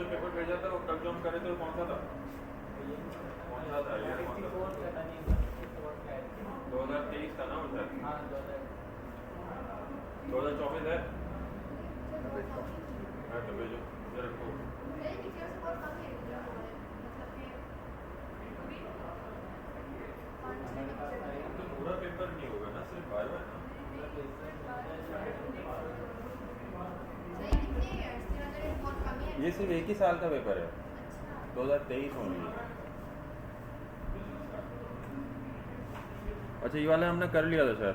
जो पेपर भेजा था वो कल जो हम करे थे वो कौन सा था? कौन सा था ये? 2023 था ना उनका? 2024 है? हाँ तो भेजो ये रखो। पूरा पेपर नहीं होगा ना, सिर्फ बायो है ना? ये सिर्फ एक ही साल का पेपर है, 2023 ओनली। अच्छा ये वाला हमने कर लिया था सर,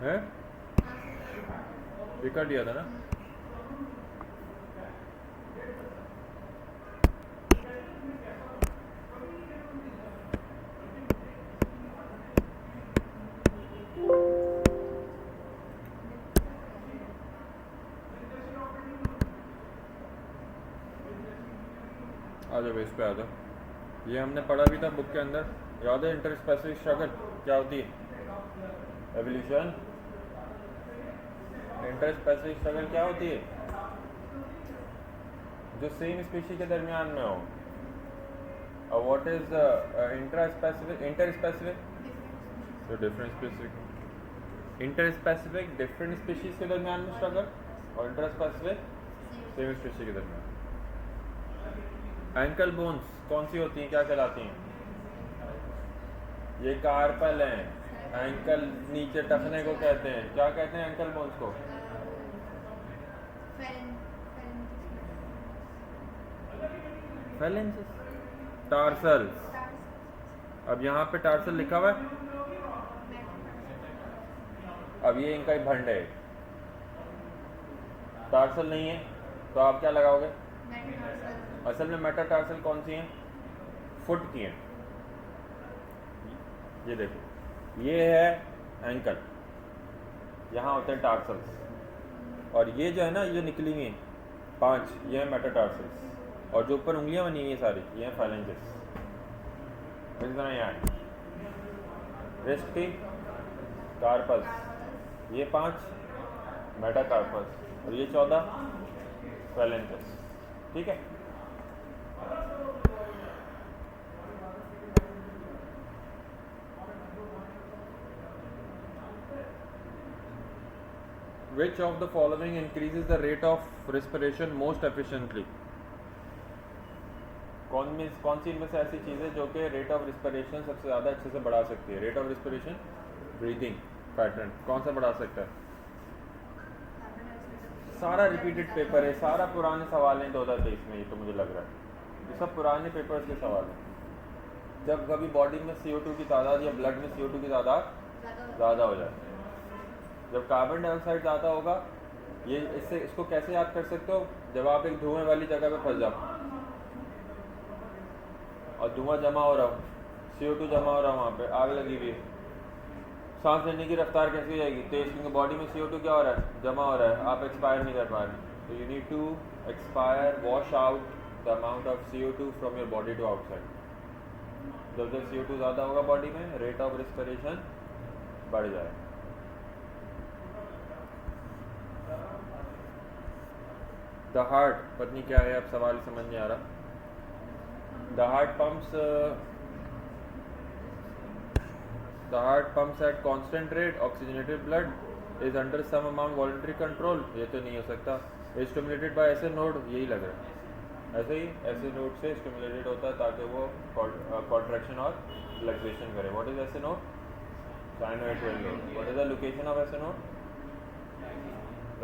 है? ये कर लिया था ना? आ जाओ इस पे आ जाओ। ये हमने पढ़ा भी था बुक के अंदर, याद है? इंटर स्पेसिफिक स्ट्रगल क्या होती है? एवोल्यूशन। इंटर स्पेसिफिक स्ट्रगल क्या होती है? जो सेम स्पीशीज के दरमियान में हो। और व्हाट इज इंटर स्पेसिफिक तो different specific. Inter specific different species के दरमियान में स्ट्रगल, और इंटर स्पेसिफिक सेम स्पीशीज के दरमियान। एंकल बोन्स कौन सी होती हैं, क्या कहलाती हैं? ये कार्पल हैं। एंकल नीचे टखने को कहते हैं, क्या कहते हैं एंकल बोन्स को? फेलेंसिस। टार्सल्स। अब यहाँ पे टार्सल लिखा हुआ है, अब ये इनका ही भंड है। टार्सल नहीं है तो आप क्या लगाओगे? असल में मेटाटार्सल कौन सी हैं? फुट की हैं। ये देखो, ये है एंकल, यहाँ होते हैं टार्सल्स, और ये जो है ना, ये निकली हुई हैं 5, ये है मेटाटार्सल्स, और जो ऊपर उंगलियां बनी हुई हैं सारी, ये हैं फाइलेंजेस। इस तरह यहाँ रिस्ट की कार्पस, ये 5 मेटाकार्पस, और ये 14 फाइलेंजेस। ठीक है। Which of the following increases the rate of respiration most efficiently? कौन सी इनमें से ऐसी चीज़ है जो कि रेट ऑफ रिस्पिरेशन सबसे ज़्यादा अच्छे से बढ़ा सकती है? Rate of respiration, breathing pattern कौन सा बढ़ा सकता है? सारा रिपीटेड पेपर है, सारा पुराने सवाल हैं 2023 में, ये तो मुझे लग रहा है ये सब पुराने पेपर्स के सवाल हैं। जब कभी बॉडी में CO2 की तादाद या ब्लड में CO2 की तादाद ज़्यादा हो जाती है, जब कार्बन डाइऑक्साइड ज़्यादा होगा, ये इसको कैसे याद कर सकते हो? जब आप एक धुएं वाली जगह पे फंस जाओ और धुआं जमा हो रहा हो, CO2 जमा हो रहा हो, वहाँ पे आग लगी हुई है, सांस लेने की रफ्तार कैसी हो जाएगी? तेज, क्योंकि बॉडी में CO2 क्या हो रहा है? जमा हो रहा है, आप एक्सपायर नहीं कर पा रहे। तो you need to expire, wash out the amount of CO2 from your body to outside. जब CO2 ज़्यादा होगा बॉडी में, रेट ऑफ रिस्पिरेशन बढ़ जाए। द हार्ट, पत्नी क्या है? अब सवाल समझ नहीं आ रहा। The heart pumps at constant rate oxygenated blood, is under some amount voluntary control, ये तो नहीं हो सकता। is stimulated by ऐसे नोड, यही लग रहा है, ऐसे ही ऐसे नोड से स्टिमुलेटेड होता है ताकि वो कॉन्ट्रैक्शन और रिलैक्सेशन करे। What is SA node? Sinoatrial node. What is the location of SA node?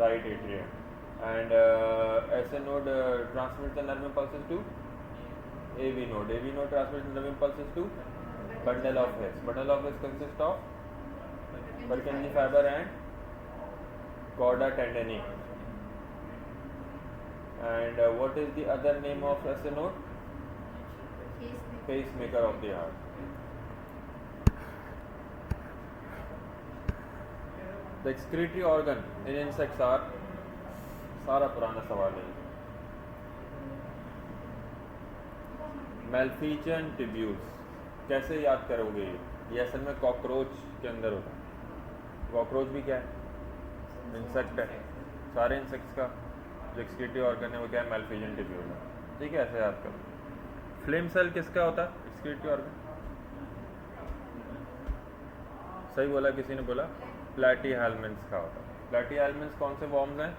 Right atrium. And SA node transmit the nerve impulses to AV node. AV node transmits nerve impulses to bundle of hairs. Bundle of hairs consists of Purkinje fiber and chorda tendineae. And what is the other name of SA node? Pacemaker of the heart. The excretory organ in insects are, सारा पुराना सवाल है। मेल्फिजियन tubules कैसे याद करोगे? ये असल में कॉकरोच के अंदर होता है। कॉकरोच भी क्या है? इंसेक्ट है। सारे इंसेक्ट्स का जो एक्सक्रीटरी ऑर्गन है वो क्या है, मैलफिजन टिब्यूल है। ठीक है, ऐसे याद करो। फ्लेम सेल किसका होता है, एक्सक्रीटरी ऑर्गन? सही बोला किसी ने, बोला प्लैटीहेल्मिन्थ्स का होता है। प्लैटीहेल्मिन्थ्स कौन से वॉर्म्स हैं?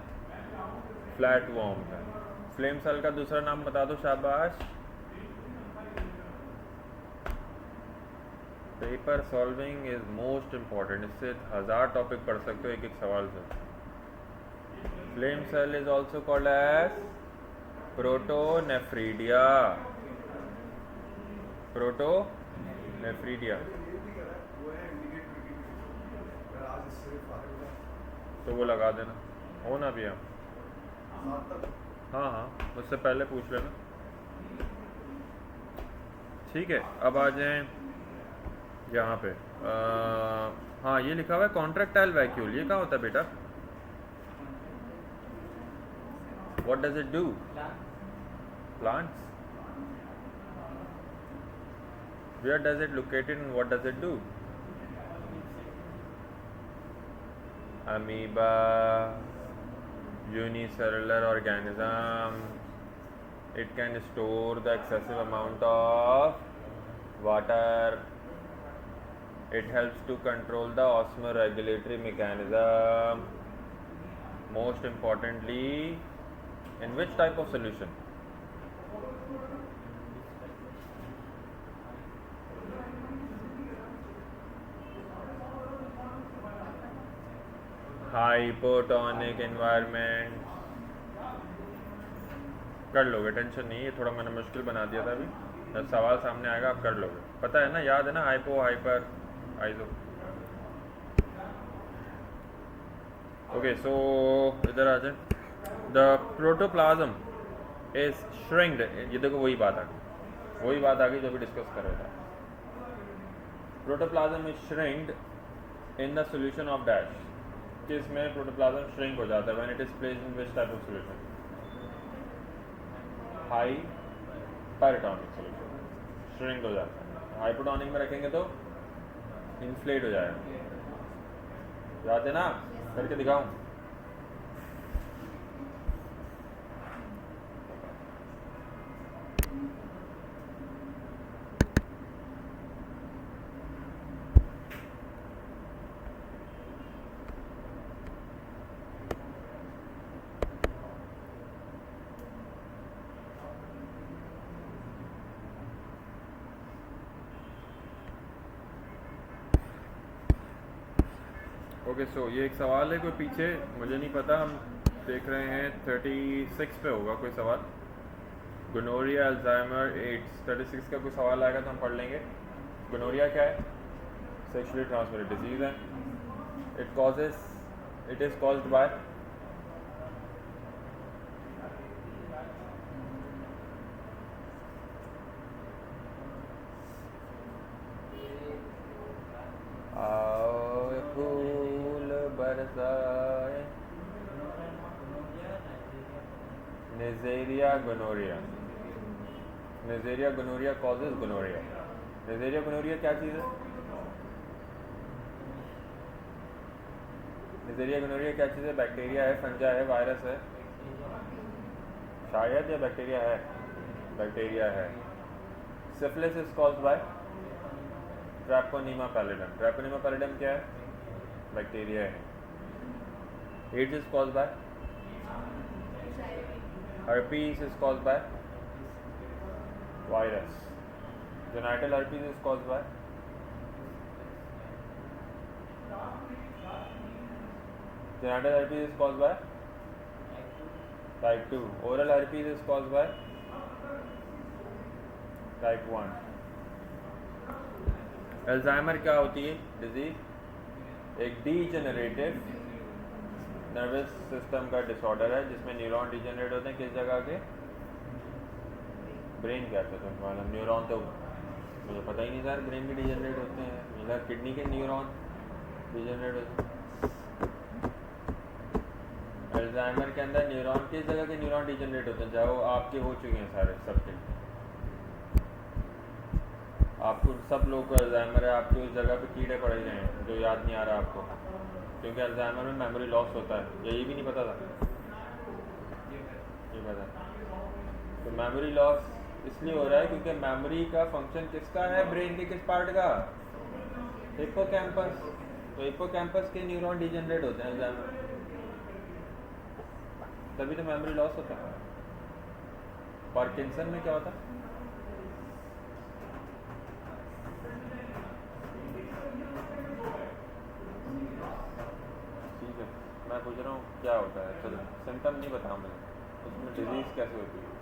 फ्लैट वॉर्म्स हैं। फ्लेम सेल का दूसरा नाम बता दो, शाबाश। Paper solving is most important, इससे 1000 टॉपिक पढ़ सकते हो एक एक सवाल से। Flame cell is also called as protonephridia. Protonephridia. तो वो लगा देना, हो ना भैया? हाँ हाँ, मुझसे पहले पूछ लेना। ठीक है, अब आ जाएं यहाँ पे। हाँ, ये लिखा हुआ है कॉन्ट्रैक्टाइल वैक्यूल, ये कहाँ होता है बेटा? What does it do? Plants. Where does it located and what does it do? Amoeba, unicellular organism. It can store the excessive amount of water. It helps to control the osmoregulatory mechanism. Most importantly, in which type of solution? Hypotonic environment. कर लोगे, tension नहीं है, थोड़ा मैंने मुश्किल बना दिया था अभी। जब सवाल सामने आएगा आप कर लोगे, पता है ना, याद है ना? हाइपो, हाइपर, आइजो। ओके, सो इधर आ जाए। द प्रोटोप्लाज्म इज श्रिंक्ड, ये देखो वही बात आ गई जो भी डिस्कस कर रहे थे। Protoplasm is shrinked in the solution of dash. किस में प्रोटोप्लाज्म श्रिंक हो जाता है? When it is placed in which type of solution? Hypertonic solution, shrink हो जाता है। हाइपरटोनिक में रखेंगे तो इन्फ्लेट हो जाएगा। याद है ना? करके दिखाऊं? ओके, सो ये एक सवाल है कोई पीछे, मुझे नहीं पता, हम देख रहे हैं 36 पे होगा कोई सवाल। Gonorrhoea, Alzheimer, ads. 36 का कोई सवाल आएगा तो हम पढ़ लेंगे। गोनोरिया क्या है? सेक्सुअली ट्रांसमिटेड डिजीज है। It is caused by Neisseria gonorrhea. Neisseria gonorrhea causes gonorrhea. Neisseria gonorrhea क्या चीज़ है? Neisseria gonorrhea क्या चीज़ है? बैक्टीरिया है, फंजा है, वायरस है? शायद, या बैक्टीरिया है? बैक्टीरिया है। Syphilis is caused by Treponema pallidum. Treponema pallidum क्या है? बैक्टीरिया है। AIDS is caused by herpes is caused by virus. Genital herpes is caused by type 2. Oral herpes is caused by type 1. Alzheimer क्या होती है disease? एक degenerative nervous system का disorder है जिसमें न्यूरॉन डिजेनरेट होते हैं। किस जगह के? ब्रेन के आते हैं। मालूम न्यूरॉन तो मुझे पता ही नहीं सर, ब्रेन के डिजेनरेट होते हैं, मतलब किडनी के न्यूरॉन डिजेनरेट होते हैं। अल्जाइमर के अंदर न्यूरॉन किस जगह के न्यूरॉन डिजेनरेट होते हैं? चाहे वो आपके हो चुके हैं सारे सबके, आपको सब लोग को अल्जाइमर है, आपके उस जगह पे कीड़े पड़े गए हैं जो याद नहीं आ रहा आपको, क्योंकि अल्जाइमर में मेमोरी लॉस होता है। यही भी नहीं पता था? चुका था। तो मेमोरी लॉस इसलिए हो रहा है क्योंकि मेमोरी का फंक्शन किसका है, ब्रेन के किस पार्ट का, हिप्पोकैम्पस। तो हिप्पोकैम्पस के न्यूरॉन डिजेनरेट होते हैं अल्जाइमर, तभी तो मेमोरी लॉस होता है। पार्किंसन में क्या होता है? ठीक है, मैं पूछ रहा हूँ क्या होता है, चलो सिम्टम नहीं बताऊँ मुझे, उसमें डिजीज कैसे होती है?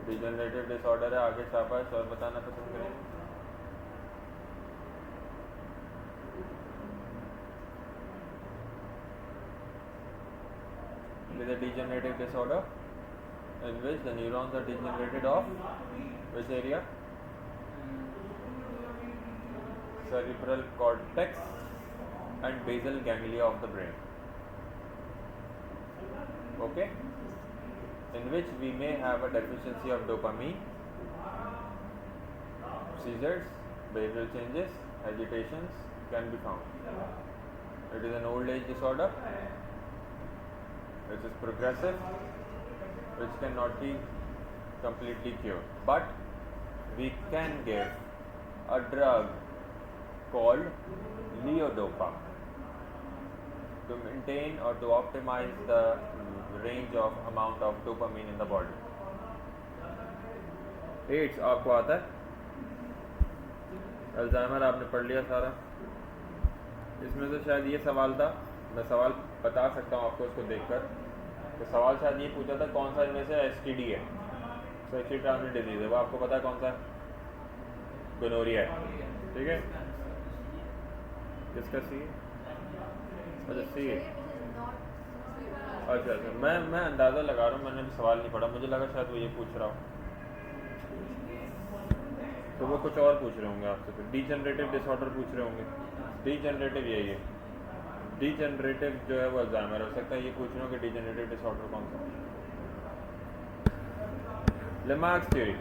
डिजेनरेटिव डिसऑर्डर है, आगे शाबाश, और बताना पसंद करेंगे? It is a degenerative disorder in which the neurons are degenerated of which area? Cerebral cortex and basal ganglia of the brain. Okay? In which we may have a deficiency of dopamine, seizures, behavioral changes, agitations can be found. It is an old age disorder which is progressive, which cannot be completely cured. But we can give a drug called levodopa to maintain or to optimize the range of amount of dopamine in the body. AIDS आपको आता है, Alzheimer आपने पढ़ लिया सारा। इसमें से शायद ये सवाल था, मैं सवाल बता सकता हूँ आपको इसको देखकर। तो सवाल शायद ये पूछा था कौन सा इनमें से एसटीडी है, सेक्सुअली ट्रांसमिटेड डिजीज है, वो आपको पता है कौन सा है? गोनोरिया है। ठीक है, किसका सी? अच्छा सी है। अच्छा, मैं अंदाज़ा लगा रहा हूँ, मैंने भी सवाल नहीं पढ़ा, मुझे लगा शायद वो ये पूछ रहा हो, तो वो कुछ और पूछ रहे होंगे आपसे, फिर डीजनरेटिव डिसऑर्डर पूछ रहे होंगे। डीजनरेटिव यही है, डीजनरेटिव जो है वो अल्जाइमर हो सकता है, ये पूछ रहे हो कि डीजनरेटिव डिसऑर्डर कौन सा? Lamarck's theory.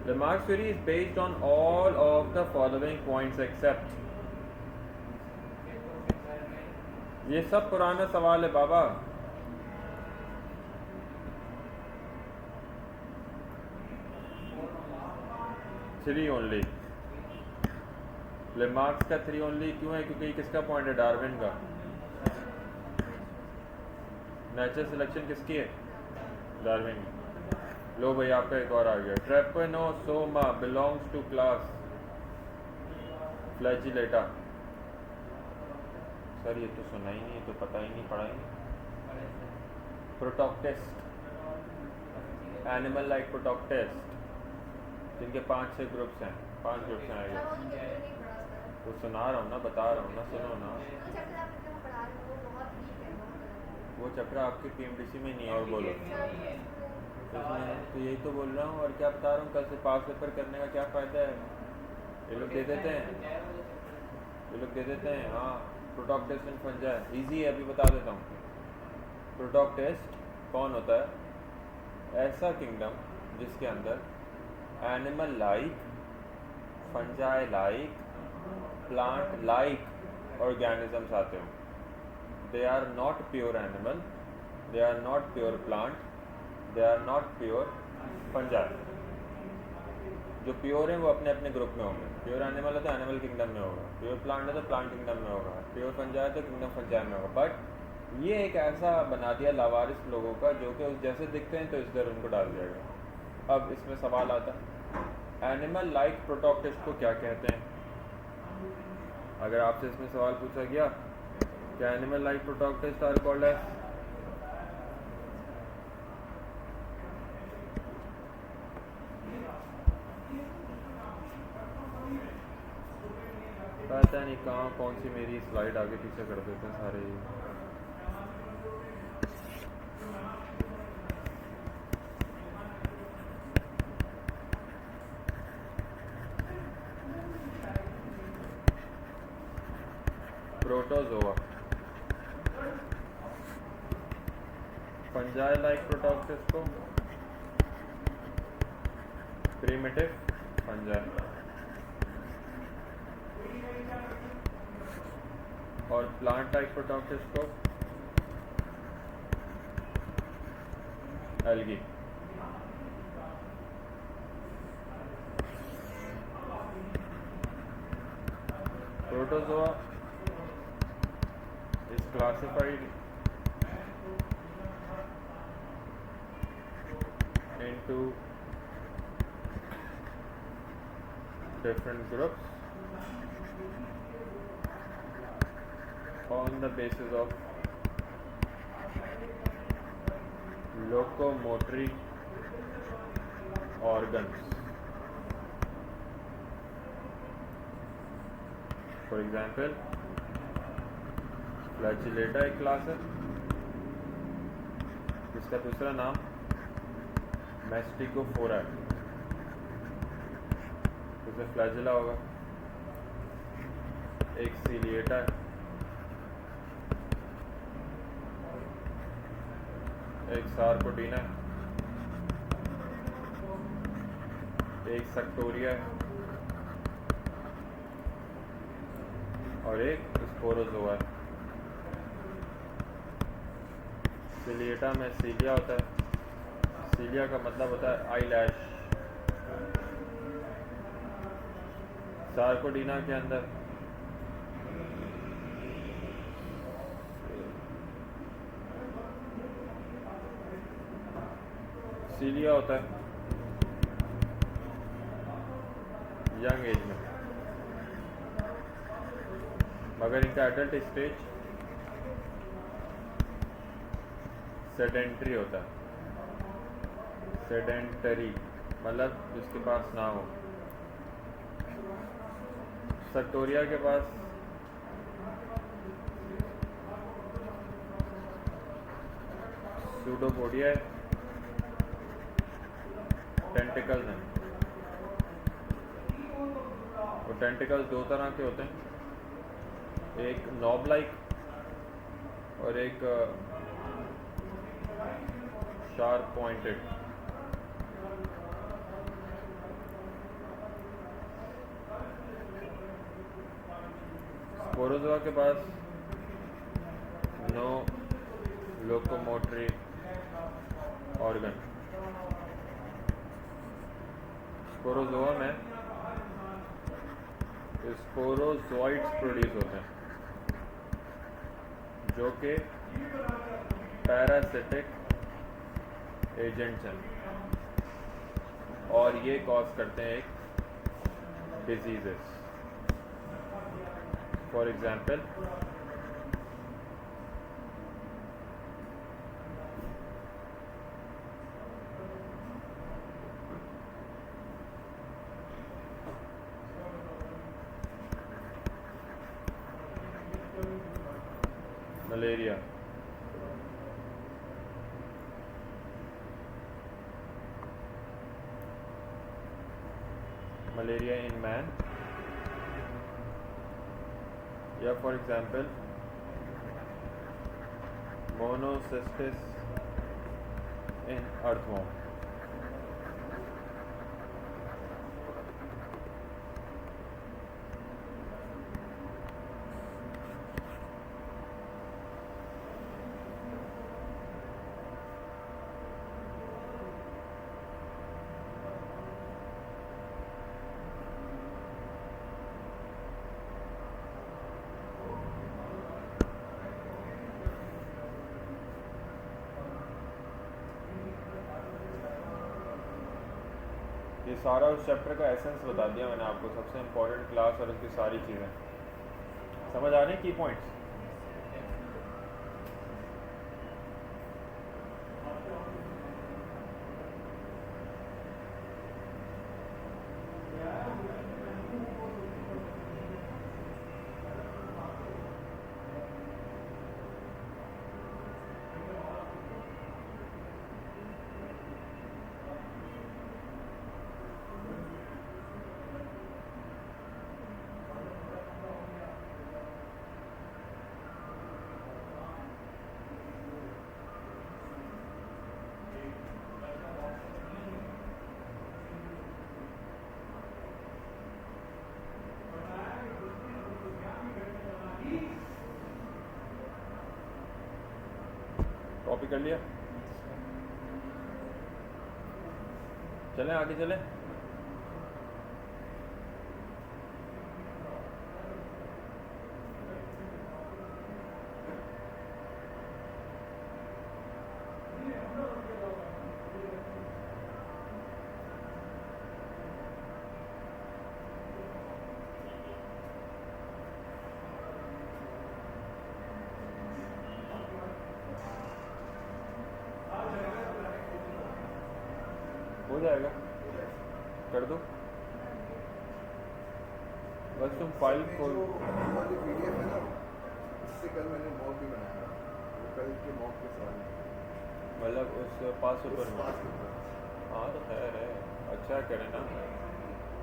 Lamarck's theory is based on all of the following points except. ये सब पुराना सवाल है बाबा। Three only. लेमार्क्स का थ्री ओनली क्यों है? क्योंकि किसका पॉइंट है? डार्विन का। नेचुरल सिलेक्शन किसकी है? डार्विन। लो भाई आपका एक और आ गया। Trypanosoma belongs to class Flagellata. Sir ये तो सुना ही नहीं, तो पता ही नहीं, पढ़ा ही नहीं। प्रोटॉक्टेस्ट, एनिमल लाइक प्रोटॉक्टेस्ट, जिनके 5-6 ग्रुप्स हैं, 5 ग्रुप्स हैं आएगा। तो सुना रहा हूँ ना, बता रहा हूँ ना, सुनो ना। वो चैप्टर आपके पीएमडीसी में नहीं है, और बोलो। तो यही तो बोल रहा हूँ, और क्या बता रहा हूँ, कल से पास पेपर करने का क्या फ़ायदा है? ये लोग दे देते हैं, ये लोग दे देते हैं। हाँ, प्रोटॉक्टेस्ट इन फंजाई इजी है, अभी बता देता हूँ। प्रोटॉक्टेस्ट कौन होता है? ऐसा किंगडम जिसके अंदर animal like, fungi like, plant like organisms आते हों। They are not pure animal, they are not pure plant, they are not pure fungi. जो प्योर हैं वो अपने अपने ग्रुप में होंगे। प्योर एनिमल है तो एनिमल किंगडम में होगा, प्योर प्लांट है तो प्लांट किंगडम में होगा, प्योर फंजाई है तो किंगडम फंजाई में होगा। बट ये एक ऐसा बना दिया लावारिस लोगों का, जो कि उस जैसे दिखते हैं तो इस तरह उनको डाल दिया गया। अब इसमें सवाल आता है, एनिमल लाइक प्रोटॉक्टेस्ट को क्या कहते हैं? अगर आपसे इसमें सवाल पूछा गया, क्या animal like protoctists are called as? पता नहीं कहाँ कौन सी मेरी स्लाइड आगे पीछे कर देते हैं सारे। प्रोटोजोआ, फंजाई लाइक प्रोटॉक्टेस्ट को प्रीमिटिव फंजाई, और प्लांट लाइक प्रोटॉक्टेस्ट को algae. Protozoa is classified into different groups on the basis of locomotory organs. For example, फ्लैजिलेटा एक क्लास है जिसका दूसरा नाम मैस्टिकोफोरा है, जैसे फ्लैजिला होगा। एक सीलिएटा है, एक सारकोडीना है, एक सक्टोरिया है और एक स्पोरोजोआ है। सीलिएटा में सीलिया होता है, सीलिया का मतलब होता है आई लैश। सारकोडीना के अंदर सीलिया होता है यंग एज में, मगर इनका एडल्ट स्टेज सेडेंटरी होता है। सेडेंटरी मतलब जिसके पास ना हो। सक्टोरिया के पास सूडोपोडिया है, टेंटिकल्स हैं। और टेंटिकल्स दो तरह के होते हैं, एक नॉब लाइक और एक शार्प पॉइंटेड। स्पोरोजोआ के पास नो लोकोमोटरी ऑर्गन। स्पोरोजोआ में स्पोरोजोइड्स प्रोड्यूस होते हैं जो कि पैरासिटिक एजेंट्स हैं और ये कॉज करते हैं एक diseases. For example malaria, malaria in man, या for example Monocystis in earthworm. ये सारा उस चैप्टर का एसेंस बता दिया मैंने आपको, सबसे इम्पोर्टेंट क्लास और उसकी सारी चीज़ें समझ आ रही, की पॉइंट्स। कॉपी कर लिया। चलें आगे चलें। हो जाएगा, कर दो बस तुम फाइल खोल। हमारी PDF है ना, इससे कल मैंने मॉक भी बनाया था, वो कल के मॉक के सवाल मतलब उस पास पेपर उस में। पास पेपर। हाँ तो खैर है, अच्छा करें ना।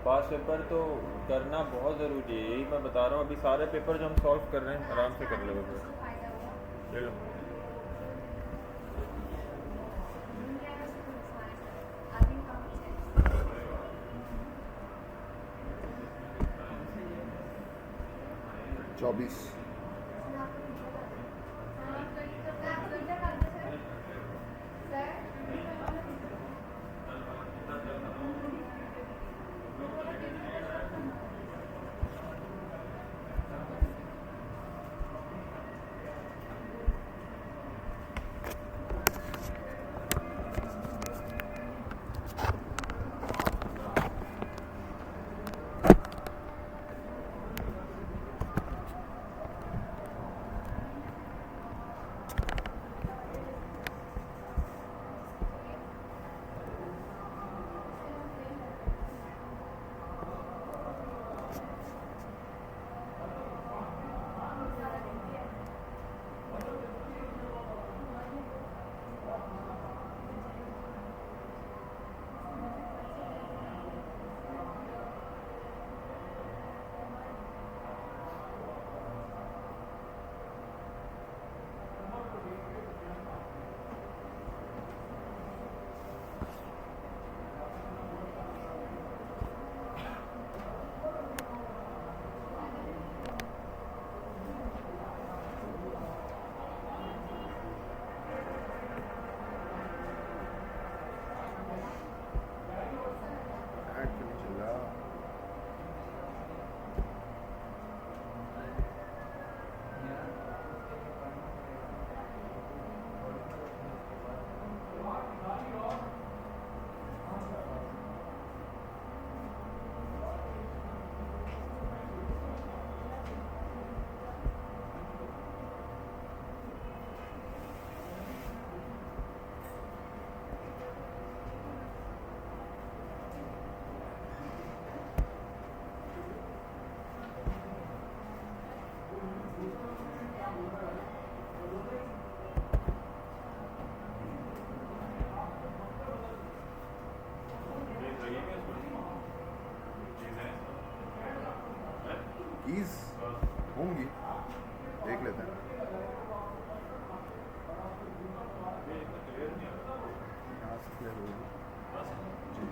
पास पेपर तो करना बहुत ज़रूरी है, यही मैं बता रहा हूँ। अभी सारे पेपर जो हम सॉल्व कर रहे हैं आराम से कर लो पेपर, ले लो। चौबीस कीज होंगी, देख लेते हैं। यहाँ से clear होगी। जी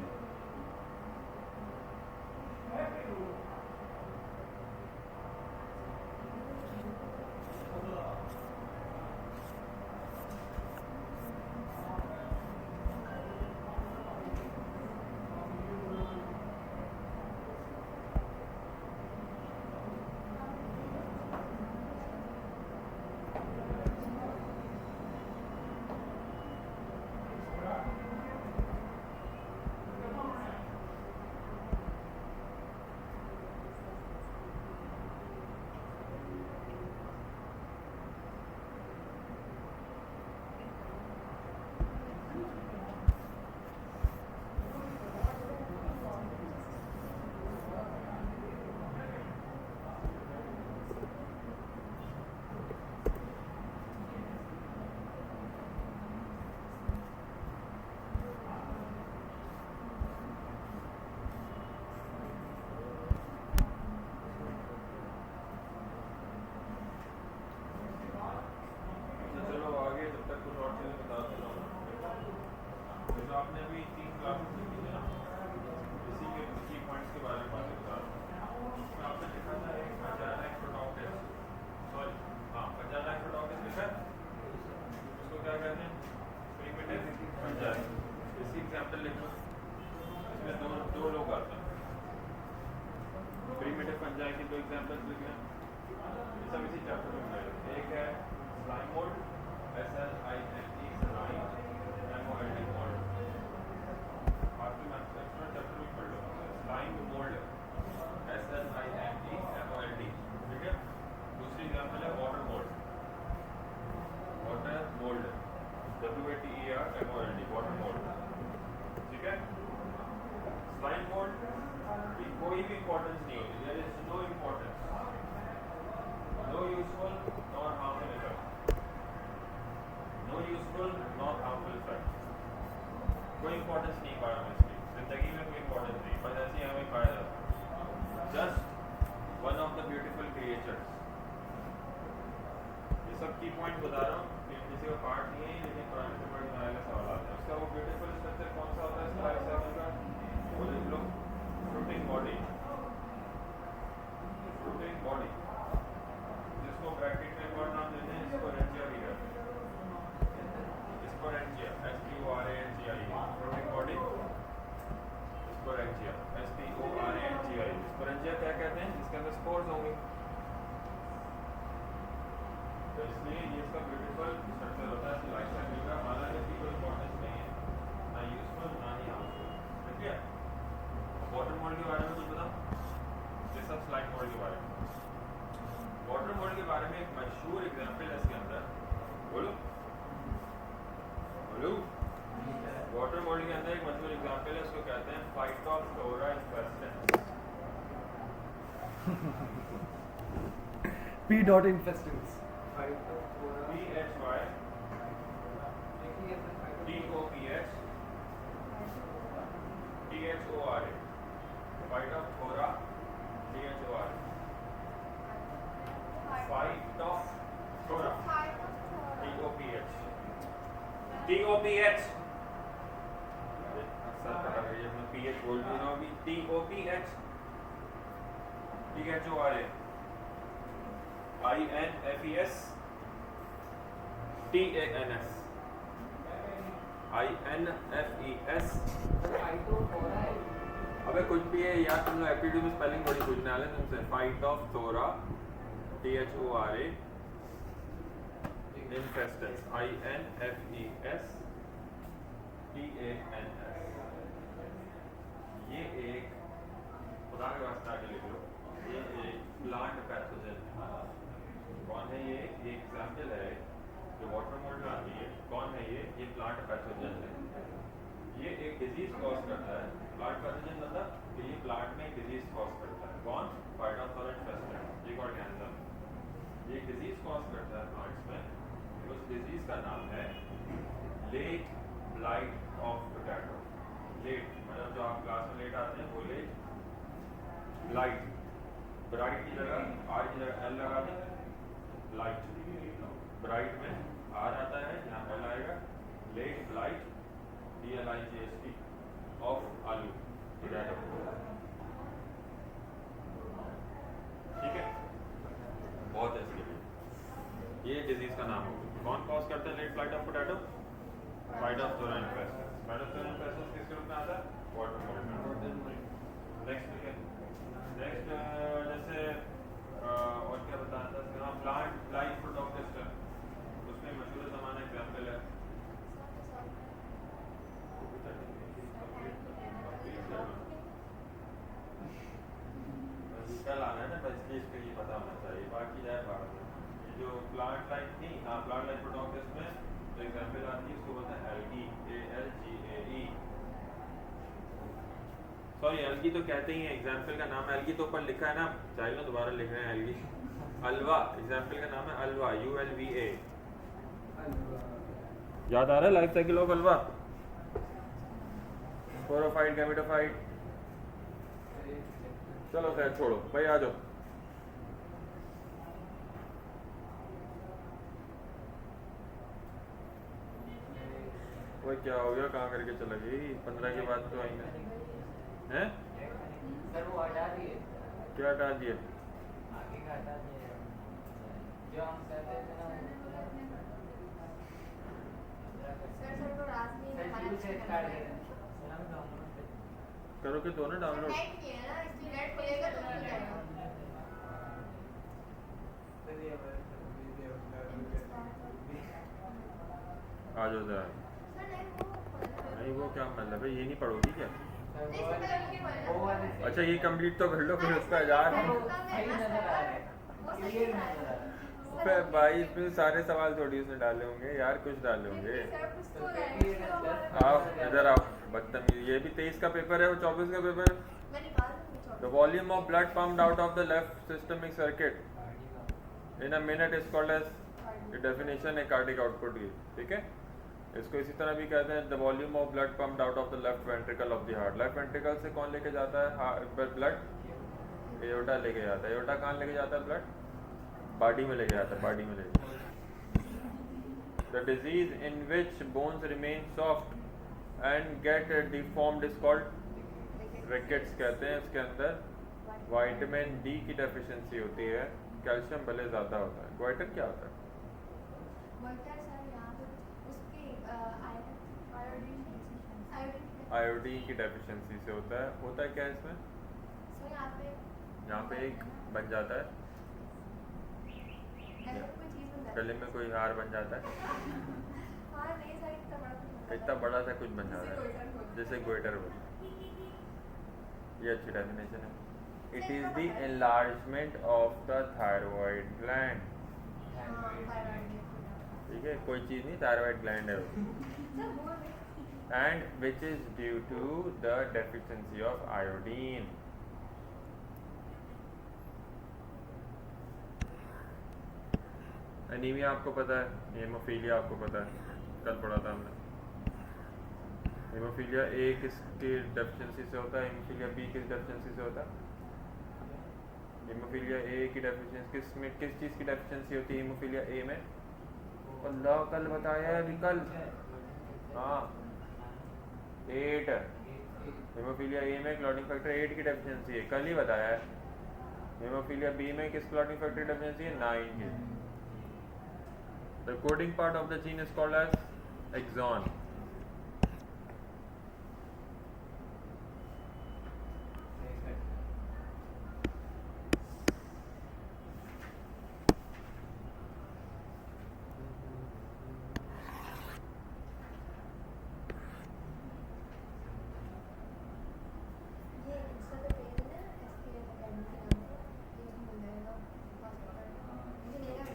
चैप्टर लिखे हैं, ये सब इसी चैप्टर में मिलेगा। एक है slime mould, SLIME slime, MOLD mould, आपके मैं एक्स्ट्रा चैप्टर में पढ़ लो। स्लाइम मोल्ड SLIME MOLD, ठीक है। दूसरी एग्जाम्पल है water mould, water mould WATER MOLD, water mould, ठीक है। स्लाइम मोल्ड की कोई भी इंपॉर्टेंस नहीं होती, there is no importance, no useful nor harmful effect, no useful nor harmful effect, कोई इंपॉर्टेंस नहीं पाया मैं इसकी जिंदगी में, कोई इंपॉर्टेंस नहीं, बस ऐसे ही हमें पाया जाता, just one of the beautiful creatures. ये सब की पॉइंट बता रहा हूँ कि किसी का पार्ट नहीं है, लेकिन पुराने से बड़े बनाने का सवाल आता है। उसका वो ब्यूटीफुल स्ट्रक्चर कौन सा होता है इसका लाइफ साइकिल का, वो लिख लो, फ्रूटिंग बॉडी, फ्रूटिंग बॉडी, जिसको ब्रैकेट में एक और नाम देते हैं, स्पोरेंजिया भी कहते हैं, sporangia SPORANGIA, fruiting body, sporangia SPORANGIA। Sporangia क्या कहते हैं, जिसके अंदर स्पोर्स होंगे, तो इसलिए ये इसका ब्यूटीफुल स्ट्रक्चर होता है लाइफ साइकिल का, हालांकि इसकी कोई इंपॉर्टेंस नहीं है, ना यूजफुल ना ही हार्मफुल, ठीक है। वाटर मोल्ड के बारे में कुछ बताओ, ये सब स्लाइम मोल्ड के बारे में। वाटर मोल्ड के बारे में एक मशहूर एग्जांपल है इसके अंदर, बोलो बोलो। वाटर मोल्ड के अंदर एक मशहूर एग्जांपल है, उसको कहते हैं फाइटोफ्लोरा infestans. P.infestans. PHYTOPHTHORA, फाइटोफ्लोरा THORA, फाइटोफ्लोरा TOPH, अक्सर पता करिए मैं PH बोल भी रहा हूँ अभी, TOPH THORA INFES TANS INFES। अबे कुछ भी है यार, तुम लोग एपीडी में स्पेलिंग बड़ी पूछने वाले तुमसे। फाइटोफ्लोरा THORA इन्फेस्टेंस INFES TANS। ये एक, खुदा के वास्ते आगे लिख लो, ये एक प्लांट पैथोजन है। कौन है ये एग्जाम्पल है जो वाटर मोल्ड में आती है। कौन है ये प्लांट पैथोजन है। ये एक डिजीज कॉज करता है। प्लांट पैथोजन मतलब कि ये प्लांट में एक डिजीज कॉज करता है। कौन? फाइटोफ्लोरा इन्फेस्टेंस, एक ऑर्गेनिज्म, ये एक डिजीज कॉज करता है प्लांट्स में। उस डिजीज का नाम है late blight of potato. Late मतलब जो आप क्लास में लेट आते हैं वो लेट, ब्लाइट ब्राइट की जगह आर की जगह एल लगा दें, ब्लाइट, ब्राइट में आर आता है, यहाँ एल आएगा, लेट ब्लाइट BLIGHT ऑफ आलू, पोटैटो, ठीक है। बहुत है इसके लिए, ये डिजीज का नाम होगा। कौन कॉज करता है late blight of potato? Phytophthora infestans. Phytophthora infestans किसके रूप में आता है? वाटर मोल्ड में। नेक्स्ट ठीक है, नेक्स्ट जैसे और क्या बताया था इसका नाम, प्लांट लाइफ प्रोडक्टिस्टम, उसमें मशहूर ज़माना एग्जाम्पल है। कल आना है ना, बस इसके लिए पता होना चाहिए, बाकी जाए बात। ये जो प्लांट लाइफ थी, हाँ प्लांट लाइफ प्रोडक्टिस्ट में जो एग्जाम्पल आती है उसको बोलते हैं एल्गी, ALGAE। सॉरी एल्गी तो कहते ही हैं, एग्जाम्पल का नाम है एल्गी, तो ऊपर लिखा है ना, चाहिए ना दोबारा लिख रहे हैं एल्गी। अल्वा, एग्जाम्पल का नाम है अल्वा, ULVA। याद आ रहा है life cycle of Alva? Sporophyte, gametophyte. चलो खैर छोड़ो भाई, आ जाओ। वही क्या हो गया, कहाँ करके चला गई? 15 के बाद तो आई हैं? सर वो हटा दिए, क्या हटा दिया? आगे का हटा दिए, जो हम करते थे ना सर से स्टार्ट करें। करोगे तो ना डाउनलोड। आज हो जाए सर नहीं वो नहीं वो क्या मतलब है ये नहीं पढ़ोगी क्या सर वो वाले अच्छा ये कंप्लीट तो कर लो फिर उसका यार सही नजर आ रहा है क्लियर नजर आ रहा है फिर भाई इसमें सारे सवाल थोड़ी उसने डाले होंगे यार कुछ डाले होंगे आओ इधर आओ बदतमीज ये भी 23 का पेपर है वो 24 का पेपर है मैं निकाल दूंगी the volume of blood pumped out of the left systemic circuit in a minute is called as the definition है कार्डिक आउटपुट की ठीक है इसको इसी तरह भी कहते हैं the volume of blood pumped out of the left ventricle of the heart left ventricle से कौन लेके जाता है ब्लड एओर्टा लेके जाता है एओर्टा कहाँ लेके जाता है ब्लड बॉडी में लेके जाता है बॉडी में लेके the disease in which bones remain soft and get deformed is called rickets कहते हैं इसके अंदर विटामिन डी की डेफिशिएंसी होती है कैल्शियम भले ज़्यादा होता है ग्वाइटर क्या होता है आयोडीन की डेफिशिएंसी से होता है क्या इसमें यहाँ पे एक बन जाता है गले में कोई हार बन जाता है इतना बड़ा सा कुछ बन जाता है जैसे गोइटर बोलते ये अच्छी डेफिनेशन है it is the enlargement of the thyroid gland ठीक है कोई चीज़ नहीं थायराइड ग्लैंड है वो and which is due to the deficiency of iodine anaemia आपको पता है हेमोफीलिया आपको पता है कल पढ़ा था हमने हेमोफीलिया ए किसकी डेफिशिएंसी से होता है हेमोफीलिया बी किस डेफिशिएंसी से होता है हेमोफीलिया ए की डेफिशिएंसी किस चीज़ की डेफिशिएंसी होती है हेमोफीलिया ए में अल्लाह कल बताया है अभी कल हाँ 8 हेमोफीलिया ए में क्लॉटिंग फैक्टर 8 की डेफिशिएंसी है कल ही बताया है हेमोफीलिया बी में किस क्लॉटिंग फैक्टर डेफिशिएंसी है 9 की The coding part of the gene is called as exon.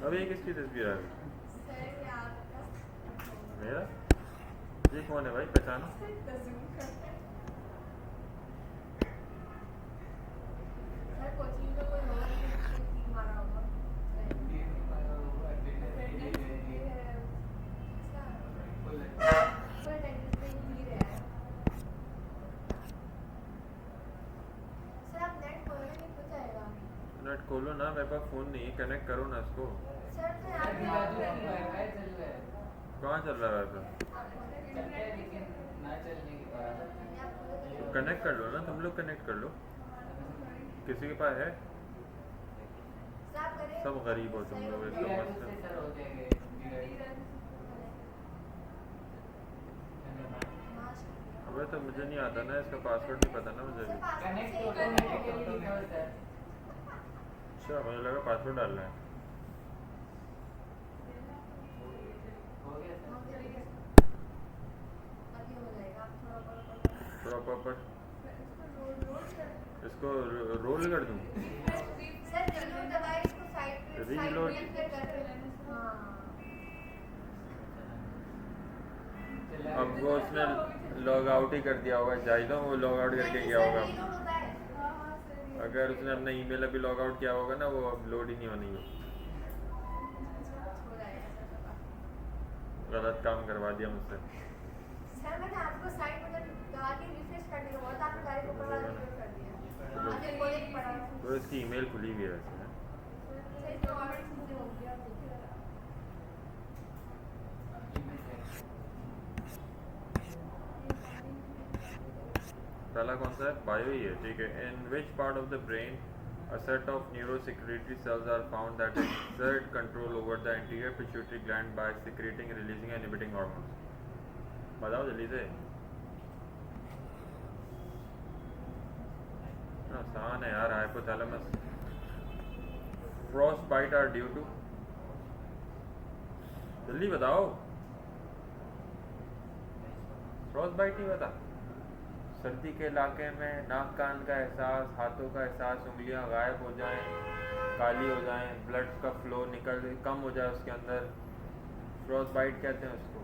अभी ये किसकी तस्वीर आ गई मेरा ये कौन है भाई पहचानो नेट खोलो ना मेरे पास फोन नहीं है कनेक्ट करो ना इसको कहाँ चल रहा है वैसे कनेक्ट कर लो ना तुम लोग कनेक्ट कर लो किसी के पास है सब गरीब हो तुम लोग इसका मसला अबे तो मुझे नहीं आता ना इसका पासवर्ड नहीं पता ना मुझे भी अच्छा मुझे लगा पासवर्ड डालना है थोड़ा प्रॉपर इसको रोल कर दूँ रीलोड अब वो उसने लॉग आउट ही कर दिया होगा जाहिदा वो लॉग आउट करके गया होगा अगर उसने अपना ईमेल अभी लॉग आउट किया होगा ना वो अब लोड ही नहीं होनी है गलत काम करवा दिया मुझसे सर मैंने आपको साइट पर डाल के रिफ्रेश करने के बाद आपने डायरेक्ट ऊपर वाला रिफ्रेश कर दिया आगे बोले कि पढ़ा तो इसकी ईमेल खुली हुई है वैसे सही तो ऑर्डर मुझे हो गया पहला कौन सा है बायो ही है ठीक है in which part of the brain a set of neurosecretory cells are found that exert control over the anterior pituitary gland by secreting releasing and inhibiting hormones बताओ जल्दी से आसान है यार hypothalamus frost bite are due to जल्दी बताओ Frost bite नहीं पता? सर्दी के इलाके में नाक कान का एहसास, हाथों का एहसास, उंगलियां गायब हो जाएं, काली हो जाएं, ब्लड का फ्लो निकल कम हो जाए उसके अंदर, फ्रॉस्ट बाइट कहते हैं उसको।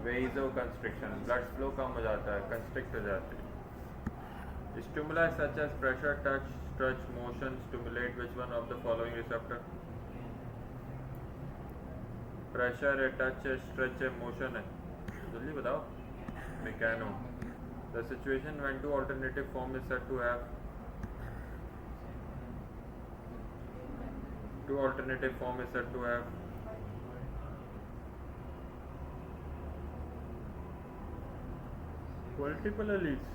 वेइजो कंस्ट्रिक्शन, ब्लड फ्लो कम हो जाता है, कंस्ट्रिक्ट हो जाती है। Stimuli such as pressure, touch, stretch, motion stimulate which one of the following receptor? Pressure है, टच है, स्ट्रेच है, मोशन है, जल्दी बताओ। Mechano. The situation when two alternative form is said to have two alternative form is said to have multiple alleles.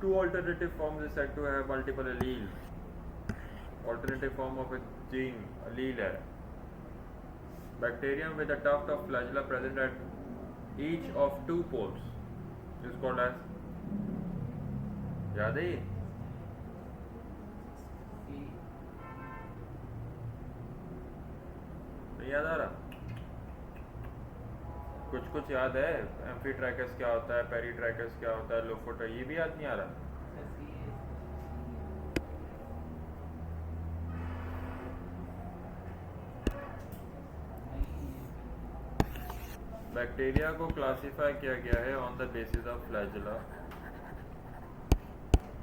Two alternative forms is said to have multiple alleles. Alternative form of a gene allele है। Bacterium with a tuft of flagella present at each of two poles is called as, याद है ये? नहीं याद आ रहा? कुछ कुछ याद है। एम्फीट्रैकस क्या होता है, पेरीट्रैकस क्या होता है, लोफोटा, ये भी याद नहीं आ रहा? बैक्टीरिया को क्लासिफाई किया गया है on the basis of flagella.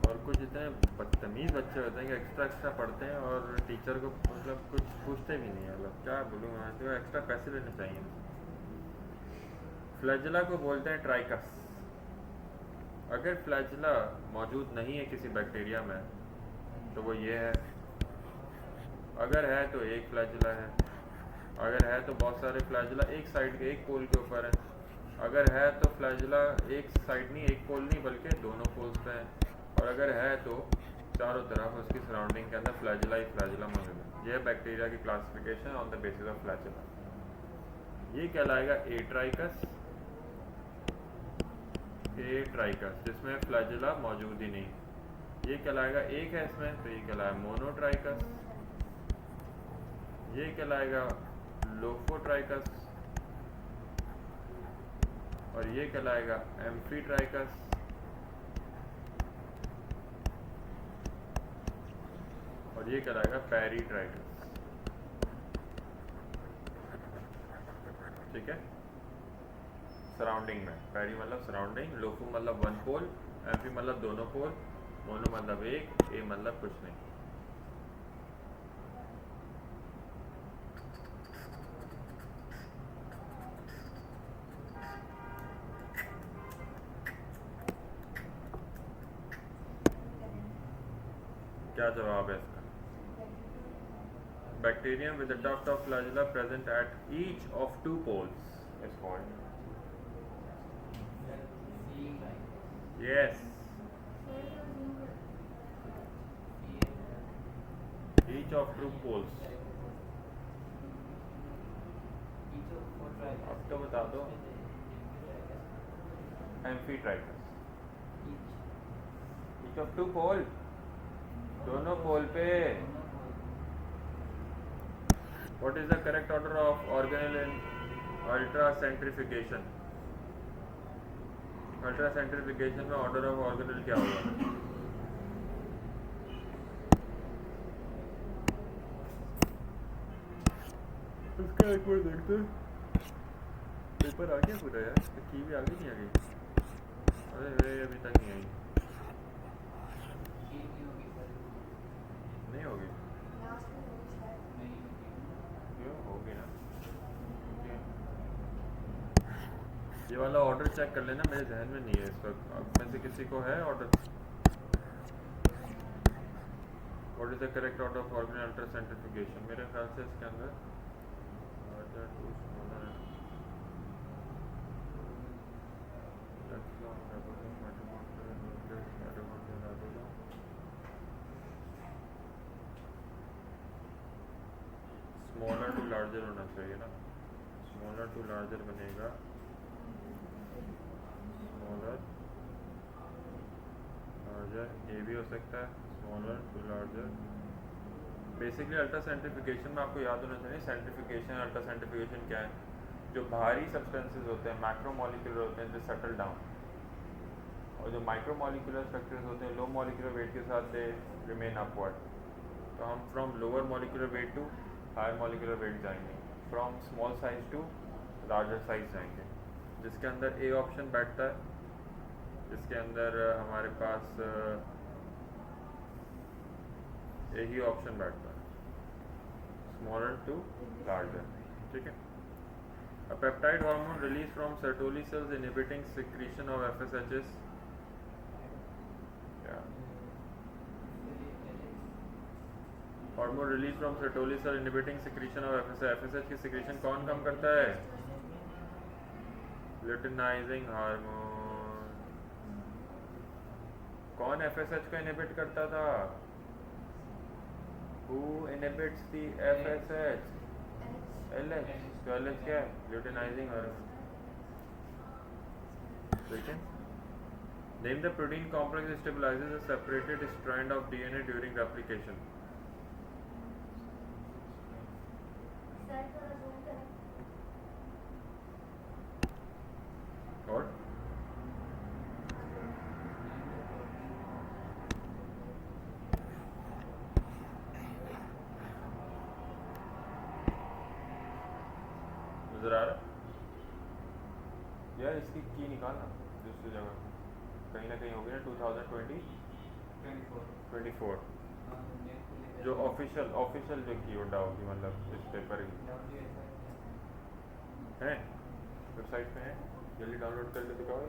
और कुछ इतने बदतमीज बच्चे होते हैं कि एक्स्ट्रा पढ़ते हैं और टीचर को मतलब कुछ पूछते भी नहीं है। मतलब क्या बोलूँ मैं, तो एक्स्ट्रा पैसे लेने चाहिए। फ्लैजेला को बोलते हैं ट्राइकस। अगर फ्लैजेला मौजूद नहीं है किसी बैक्टीरिया में तो वो ये है, अगर है तो एक फ्लैजेला है, अगर है तो बहुत सारे फ्लैजेला एक साइड के एक पोल के ऊपर है, अगर है तो फ्लैजेला एक साइड नहीं, एक पोल नहीं बल्कि दोनों पोल्स पे हैं, और अगर है तो चारों तरफ उसकी सराउंडिंग के अंदर फ्लैजेला ही फ्लैजेला मौजूद है। यह बैक्टीरिया की classification on the basis of flagella. ये कहलाएगा ए ट्राइकस, ए ट्राइकस जिसमें फ्लैजेला मौजूद ही नहीं। ये कहलाएगा एक है इसमें, तो ये कहलाएगा मोनोट्राइकस। ये कहलाएगा लोफोट्राइकस, और ये कहलाएगा एम्फीट्राइकस, और ये कहलाएगा पेरीट्राइकस। ठीक है, सराउंडिंग में। पेरी मतलब सराउंडिंग, लोफो मतलब वन पोल, एम्फी मतलब दोनों पोल, मोनो मतलब एक, ए मतलब कुछ नहीं। क्या जवाब है इसका? Bacterium with a tuft of flagella present at each of two poles is called, yes, each of two poles। अब तो बता दो। Amphitrichous, each of two pole, दोनों पोल पे। What is the correct order of organelle in ultracentrifugation? अल्ट्रासेंट्रिफिकेशन में order of organelle क्या होगा? उसका एक बार देखते हैं। पेपर आ गया पूरा यार, की भी आगे नहीं आ गई। अरे अभी तक नहीं आई। नहीं होगी, क्यों होगी ना? ये वाला ऑर्डर चेक कर लेना, मेरे जहन में नहीं है इस वक्त। आप में से किसी को है order? What is the correct order of organelle ultracentrifugation? मेरे ख्याल से इसके अंदर स्मॉलर टू लार्जर होना चाहिए ना। स्मॉलर टू लार्जर बनेगा, स्मॉलर लार्जर, ये भी हो सकता है smaller to larger, basically ultra centrifugation में आपको याद होना चाहिए सेंट्रीफिकेशन अल्ट्रा सेंट्रीफिकेशन क्या है। जो भारी सब्सटेंसेस होते हैं मैक्रोमोलिकुलर होते हैं, दे सेटल डाउन, और जो माइक्रोमोलिकुलर स्ट्रक्चर्स होते हैं लो मॉलिक्यूलर वेट के साथ दे रिमेन अपवर्ड। तो हम from lower molecular weight to higher molecular weight जाएंगे, from small size to larger size जाएंगे, जिसके अंदर ए ऑप्शन बैठता है, जिसके अंदर हमारे पास यही ऑप्शन बैठता है, स्मॉलर टू लार्जर। ठीक है। A peptide hormone released from Sertoli cells inhibiting secretion of FSHs. Yeah. Hormone released from Sertoli cell inhibiting secretion of FSH. FSH की secretion कौन कम करता है? Luteinizing hormone. कौन FSH को inhibit करता था? Who inhibits the FSH? LH। तो LH क्या है? Luteinizing hormone। ठीक है। Name the protein complex that stabilizes a separated strand of DNA during replication. Sir थोड़ा zoom करें। और नजर आ रहा यार, इसकी की निकालना दूसरी जगह कहीं ना कहीं होगी ना 2024 जो ऑफिशियल जो की उड़ा होगी, मतलब इस पेपर की है वेबसाइट पे है, जल्दी डाउनलोड कर ले दिखाओ।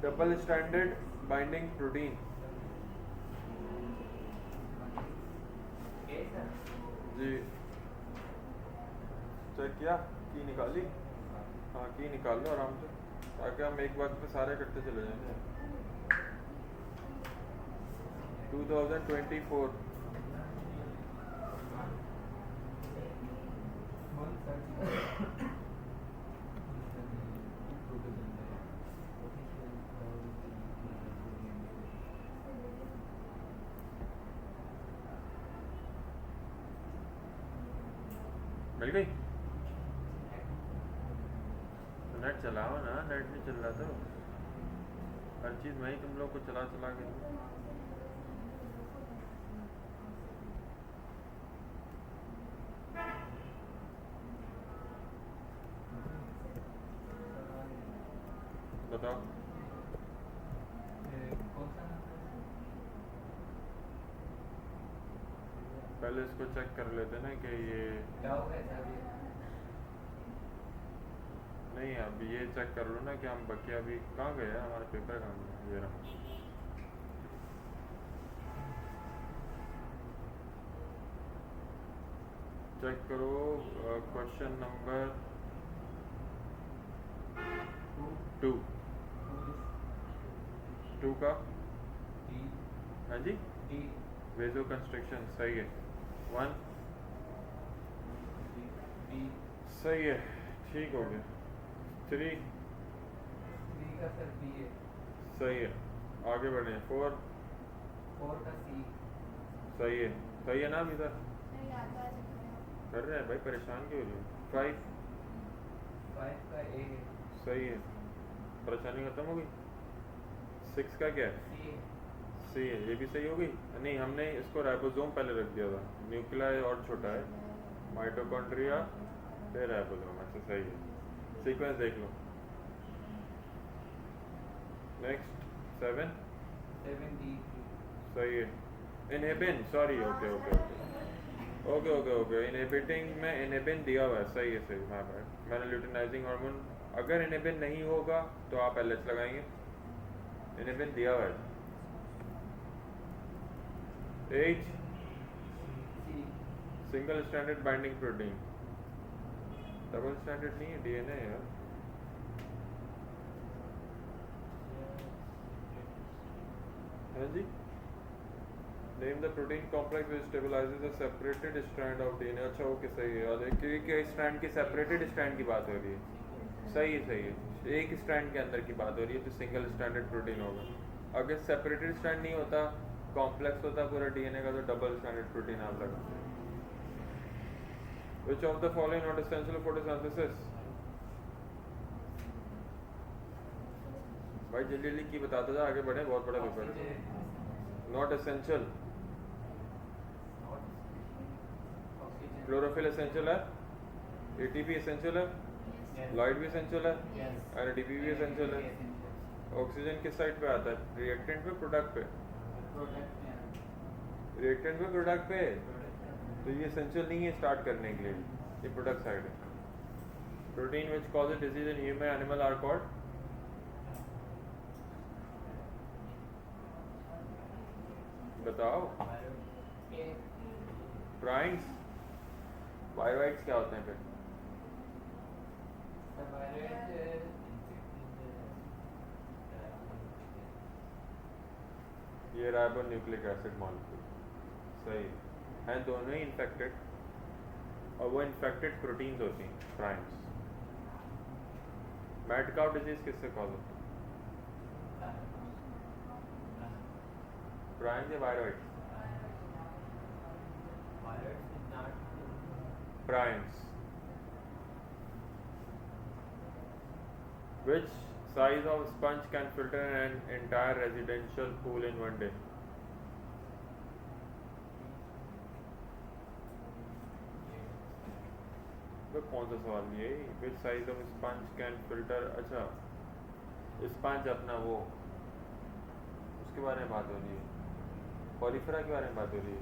डबल स्टैंडर्ड बाइंडिंग प्रोटीन जी चेक किया, की निकाली? हाँ की निकाल लो आराम से, ताकि हम एक वक्त पे सारे करते चले जाएंगे। 2024 मिल गई? नेट चलाओ ना, नेट नहीं चल रहा तो हर चीज़ मैं ही तुम लोग को चला के बताओ। पहले इसको चेक कर लेते ना कि ये नहीं, अब ये चेक कर लो ना कि हम बकिया अभी कहाँ गए हैं, हमारे पेपर कहाँ गए? ये रहा। चेक करो क्वेश्चन नंबर 2 का हाँ जी वेजो कंस्ट्रक्शन सही है। 1 सही है, ठीक हो गया। 3 सही है, आगे बढ़े। 4 सही है ना अभी तक नहीं आता है कर रहे हैं भाई, परेशान क्यों हो रही हो? 5 सही है, परेशानी खत्म हो गई। 6 का क्या है? सी है, ये भी सही हो गई। नहीं हमने इसको राइबोसोम पहले रख दिया था, न्यूक्लियाई और छोटा है, माइटोकॉन्ड्रिया फिर राइबोसोम। अच्छा सही है, सीक्वेंस देख लो। नेक्स्ट 7 सही है। इनहिबिन सॉरी ओके इनहिबिटिंग में इनहिबिन दिया हुआ है, सही है सही। हाँ भाई मैंने ल्यूटिनाइजिंग हार्मोन, अगर इनहिबिन नहीं होगा तो आप LH लगाएंगे, इनहिबिन दिया हुआ है। 8 single standard binding protein, double standard नहीं है, DNA है यार। हाँ जी, name the protein complex which stabilises a separated strand of DNA। अच्छा ओके सही है, और क्योंकि स्ट्रैंड की सेपरेटेड स्ट्रैंड की बात हो रही है। सही है एक स्ट्रैंड के अंदर की बात हो रही है, तो सिंगल स्टैंडर्ड प्रोटीन होगा। अगर सेपरेटेड स्ट्रैंड नहीं होता, कॉम्प्लेक्स होता पूरा डीएनए का, तो डबल स्ट्रैंडेड प्रोटीन आप लगा। Which of the following not essential for photosynthesis? भाई जल्दी जल्दी की बताता था, आगे बढ़े, बहुत बड़ा पेपर है। नॉट एसेंशियल, क्लोरोफिल एसेंशियल है, एटीपी एसेंशियल है, लॉइड भी एसेंशियल है, एनएडीपी भी एसेंशियल है। ऑक्सीजन किस साइड पे आता है, रिएक्टेंट पे प्रोडक्ट पे? रिएक्टेंट पे प्रोडक्ट पे, तो ये एसेंशियल नहीं है स्टार्ट करने के लिए, ये प्रोडक्ट साइड है। Protein which causes disease in human animal are called? बताओ। प्राइम्स। वायरॉइड्स क्या होते हैं फिर? ये राइबो न्यूक्लिक एसिड मॉलिक्यूल, सही हैं, दोनों ही इन्फेक्टेड, और वो इन्फेक्टेड प्रोटीन्स होती हैं प्राइम्स। मैड काउ डिजीज किससे कॉज होती है? प्राइम्स या viroids? Primes. Which size of sponge can filter an entire residential pool in one day? वो कौन सा सवाल ये? Which size of sponge can filter? अच्छा, स्पंज अपना वो, उसके बारे में बात हो रही है, पॉलीफेरा के बारे में बात हो रही है।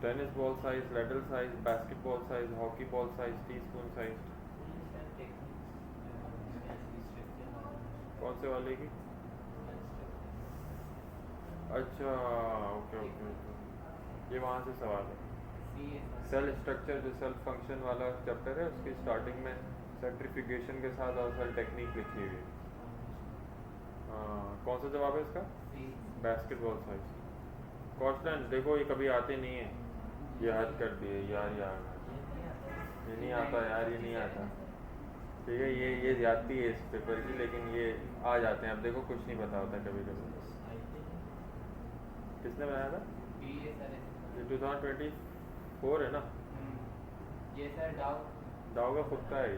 Tennis ball size, ladle size, basketball size, hockey ball size, teaspoon size, कौन से वाले की? अच्छा, ओके ओके, ये वहाँ से सवाल है। सेल स्ट्रक्चर जो सेल फंक्शन वाला चैप्टर है, उसकी स्टार्टिंग में सेंट्रीफ्यूगेशन के साथ और सेल टेक्निक लिखी हुई है। कौन सा जवाब है इसका? Basketball size. कॉस्टन देखो, ये कभी आते नहीं है, ये हद कर दिए यार, ये नहीं आता यार, ये नहीं आता, ठीक है, ये ज्यादती है इस पेपर की, लेकिन ये आ जाते हैं। अब देखो कुछ नहीं पता होता कभी कभी। किसने बनाया था ये? 2024 है ना? ये सर डाउ का खुद का है ये।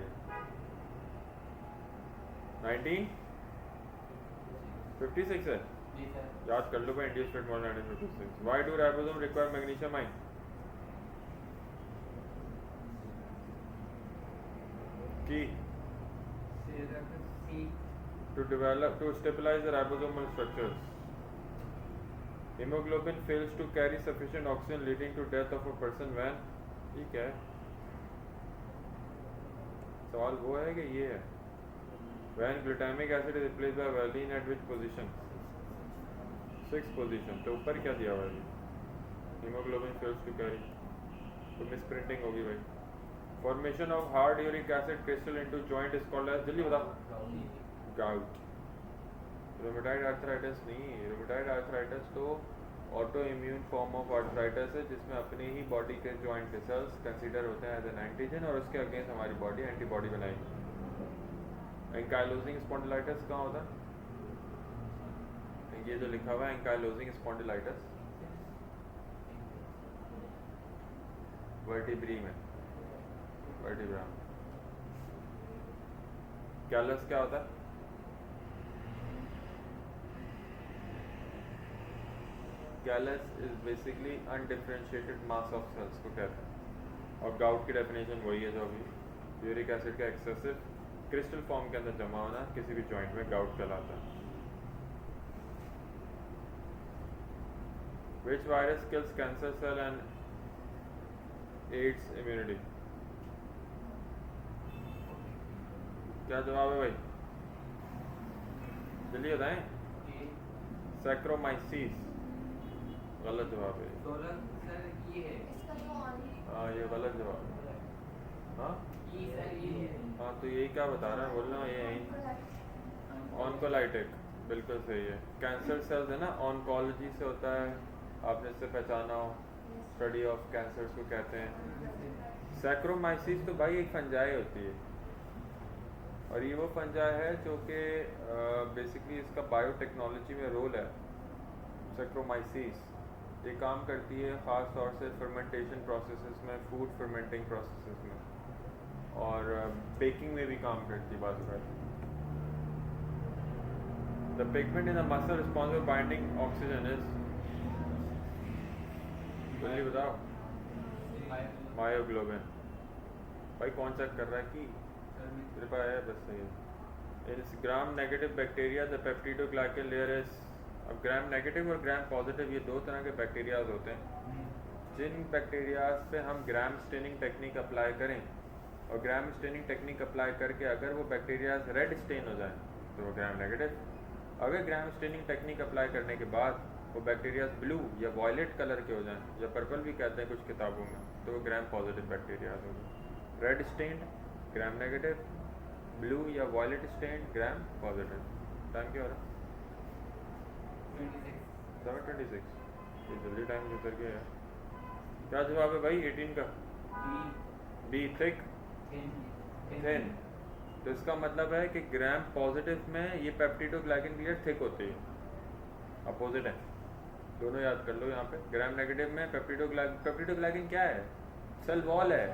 1956 है, जी सर। याद कर लो भाई, India state model 1956। Why do ribosome require magnesium ion? की to stabilize the ribosomal structures. Hemoglobin fails to carry sufficient oxygen, leading to death of a person when? ठीक है, सवाल वो है कि ये है। When glutamic acid is replaced by valine at which position? 6th position। तो ऊपर क्या दिया हुआ है? Hemoglobin fails to carry, तो मिसप्रिंटिंग होगी भाई। Formation of hard uric acid crystal into joint is called as, जल्दी बताओ। गाउट। रोमेटाइड आर्थराइटिस नहीं, रोमेटाइड आर्थराइटिस तो auto immune form of arthritis है, जिसमें अपनी ही बॉडी के जॉइंट सेल्स कंसीडर होते हैं एज एन एंटीजन, और उसके अगेंस्ट हमारी बॉडी एंटीबॉडी बनाएगी। एंकाइलोजिंग स्पॉन्डिलाइटिस कहाँ होता है? ये जो लिखा हुआ है एंकाइलोजिंग स्पॉन्डिलाइटिस, वर्टिब्री में, वर्टिब्रा में। कैलस क्या होता है? Callus is basically undifferentiated mass of cells को कहते हैं, और गाउट की डेफिनेशन वही है जो अभी, यूरिक एसिड का एक्सेसिव क्रिस्टल फॉर्म के अंदर जमा होना किसी भी जॉइंट में गाउट कहलाता है। Which virus kills cancer cell and aids immunity? क्या जवाब है भाई? जल्दी बताएं। सैक्रोमाइसिस गलत जवाब है। सर ये है, इसका जो हाँ ये गलत जवाब है। हाँ ये सर ये है। हाँ, तो यही क्या बता रहा है, बोल रहा हूँ ये ऑन्कोलाइटिक, बिल्कुल सही है। कैंसर सेल्स है ना, ऑन्कोलॉजी से होता है, आपने इससे पहचाना हो, स्टडी ऑफ कैंसर्स को कहते हैं। सैक्रोमाइसिस तो भाई एक फंजाई होती है, और ये वो फंजा है जो कि बेसिकली इसका बायोटेक्नोलॉजी में रोल है। सैक्रोमाइसीस ये काम करती है ख़ास तौर से फर्मेंटेशन प्रोसेसेस में, फूड फर्मेंटिंग प्रोसेसेस में, और बेकिंग में भी काम करती है बाज़ बार। The pigment in the muscle responsible binding oxygen is, जल्दी बताओ, मायोग्लोबिन। भाई कौन चेक कर रहा है कि मेरे पास है, बस सही है। इस gram negative bacteria the peptidoglycan layer is, अब ग्राम नेगेटिव और ग्राम पॉजिटिव ये दो तरह के बैक्टीरियाज होते हैं। जिन बैक्टीरियाज पे हम ग्राम स्टेनिंग टेक्निक अप्लाई करें, और ग्राम स्टेनिंग टेक्निक अप्लाई करके अगर वो बैक्टीरियाज रेड स्टेन हो जाए तो वो ग्राम नेगेटिव। अगर ग्राम स्टेनिंग टेक्निक अप्लाई करने के बाद वो बैक्टीरियाज ब्लू या वॉयलेट कलर के हो जाएं, या पर्पल भी कहते हैं कुछ किताबों में, तो वो ग्राम पॉजिटिव बैक्टीरियाज होंगे। Red stain Gram negative, blue या violet stain Gram positive. Time क्या हो रहा है? 7:26। ये जल्दी टाइम गुजर गया है। क्या जवाब है भाई 18 का? B, thick thin. तो इसका मतलब है कि ग्राम पॉजिटिव में ये पेप्टिडोग्लाइकन लेयर थिक होती है, अपोजिट है। दोनों याद कर लो यहाँ पे। ग्राम नेगेटिव में पेप्टिडोग्लाइकन क्या है? सेल वॉल है।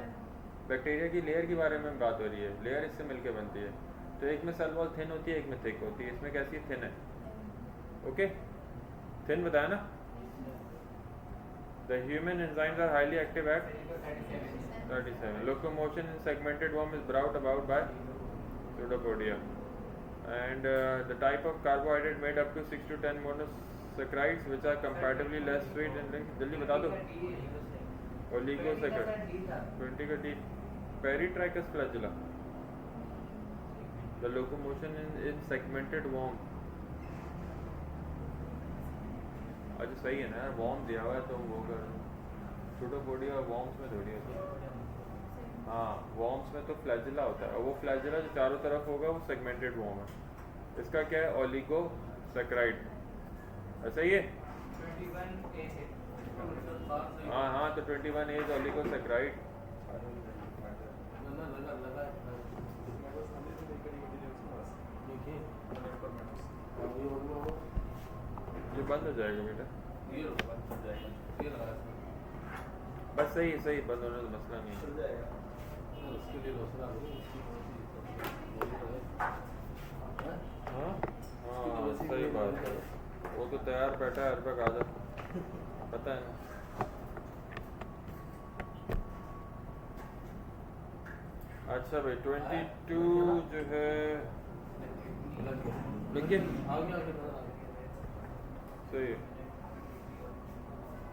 बैक्टीरिया की लेयर के बारे में बात हो रही है, लेयर इससे मिलके बनती है। तो एक में सेल वॉल थिन होती है, एक में थिक होती है। इसमें कैसी है? थिन है। ओके, थिन बताया ना। The human enzymes are highly active at 37. Locomotion in segmented worm is brought about by pseudopodia. And the type of carbohydrate made up to 6 to 10 monosaccharides which are comparatively less sweet and जल्दी बता दो। Oligosaccharide 20 का D, Peritrichus flagella. The locomotion in segmented worm, अच्छा सही है ना, warm दिया हुआ है तो वो कर pseudopodia और वॉर्म्स में थोड़ी है। हाँ, वॉर्म्स में तो फ्लैजिला होता है, और वो फ्लैजिला जो चारों तरफ होगा वो सेगमेंटेड वॉर्म है। इसका क्या है? ओलिगोसैकेराइड। ऐसा ही है। हाँ हाँ, तो 21 एज ओलिगोसैकेराइड। ये बंद हो जाएगा बेटा, बस सही सही बंद होने का मसला नहीं है। हाँ हाँ सही बात है, वो तो तैयार बैठा है, हर वक्त आ जा, पता है ना। अच्छा भाई 22 जो है, लेकिन सही है।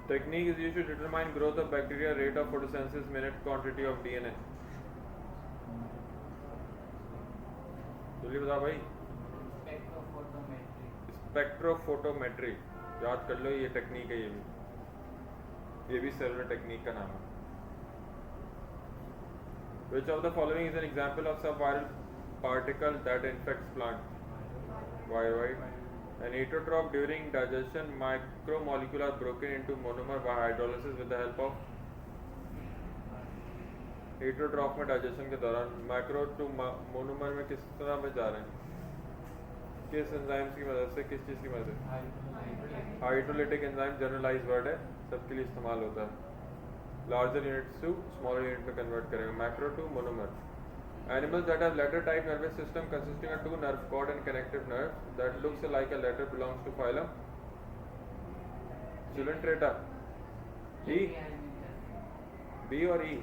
Technique is used to determine growth of bacteria, rate of photosynthesis, minute quantity of DNA. जल्दी बताओ भाई। स्पेक्ट्रोफोटोमेट्री याद कर लो, ये टेक्निक है, ये भी सेलुलर टेक्निक का नाम है। Which of the following is an example of subviral particle that infects plant? Viroid. An heterotroph during digestion, macromolecule are broken into monomer by hydrolysis with the help of, heterotroph में digestion के दौरान macro to monomer में किस तरह में जा रहे हैं? किस एंजाइम्स की मदद से, किस चीज़ की मदद से? हाइड्रोलिटिक एंजाइम जनरलाइज वर्ड है, सबके लिए इस्तेमाल होता है। Larger units to smaller unit में कन्वर्ट करेंगे, macro to monomer. Animals that have letter type nervous system consisting of 2 nerve cord and connective nerves that looks like a letter belongs to phylum Coelenterata. E, B और E?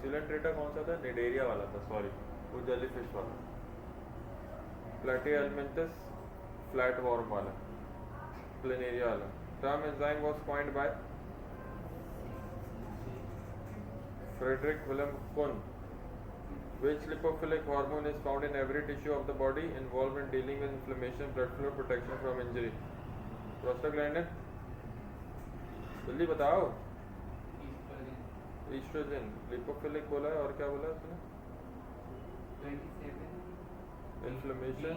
Coelenterata कौन सा था? Cnidaria वाला था, sorry, वो jellyfish वाला। Platyhelminthes flatworm वाला, planaria वाला। Term enzyme was coined by Frederick William Kuhn. Which lipophilic hormone is found in every tissue of the body involved in dealing with inflammation, blood flow, protection from injury? Prostaglandin. जल्दी बताओ। Estrogen, lipophilic बोला है, और क्या बोला उसने? 27 Inflammation,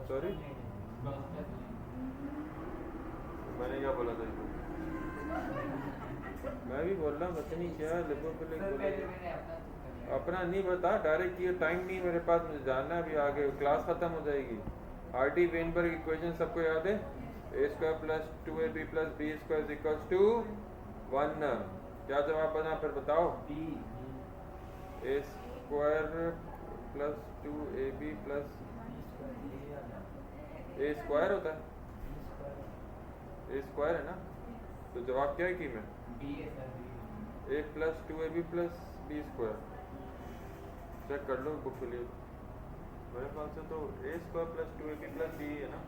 sorry, मैंने क्या बोला था इसको? मैं भी बोल रहा हूँ, पता नहीं क्या लिपोफिलिक बोला था। अपना नहीं बता, डायरेक्ट ये टाइम नहीं मेरे पास, मुझे जानना है अभी आगे, क्लास खत्म हो जाएगी। हार्डी वेनबर्ग इक्वेशन सबको याद है? A square plus 2ab plus B square equals to 1। क्या जवाब बना फिर बताओ? B A square plus 2ab plus A square होता है, ए स्क्वायर है ना, तो जवाब क्या है की में? बी है sir, A plus 2ab plus B square. Check कर लो बुक के लिए, मेरे ख्याल से तो A square plus 2ab plus B है ना।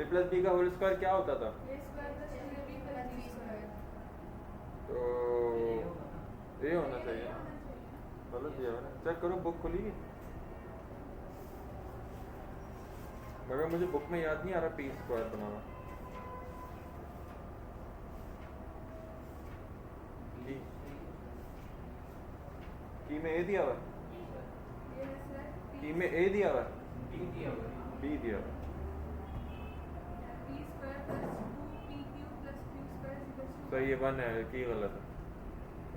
ए प्लस बी का होल स्क्वायर क्या होता था? A square plus 2ab plus B square. तो ए होना चाहिए, गलत दिया मैंने, चेक करो बुक खुली है। मगर मुझे बुक में याद नहीं आ रहा पी स्क्वायर बना हुआ। की में ए दिया हुआ है, ये है सर की में ए दिया हुआ है, बी दिया हुआ है। बी दिया हुआ है। p square plus 2pq plus q square equals to सही है, 1 है, की गलत है।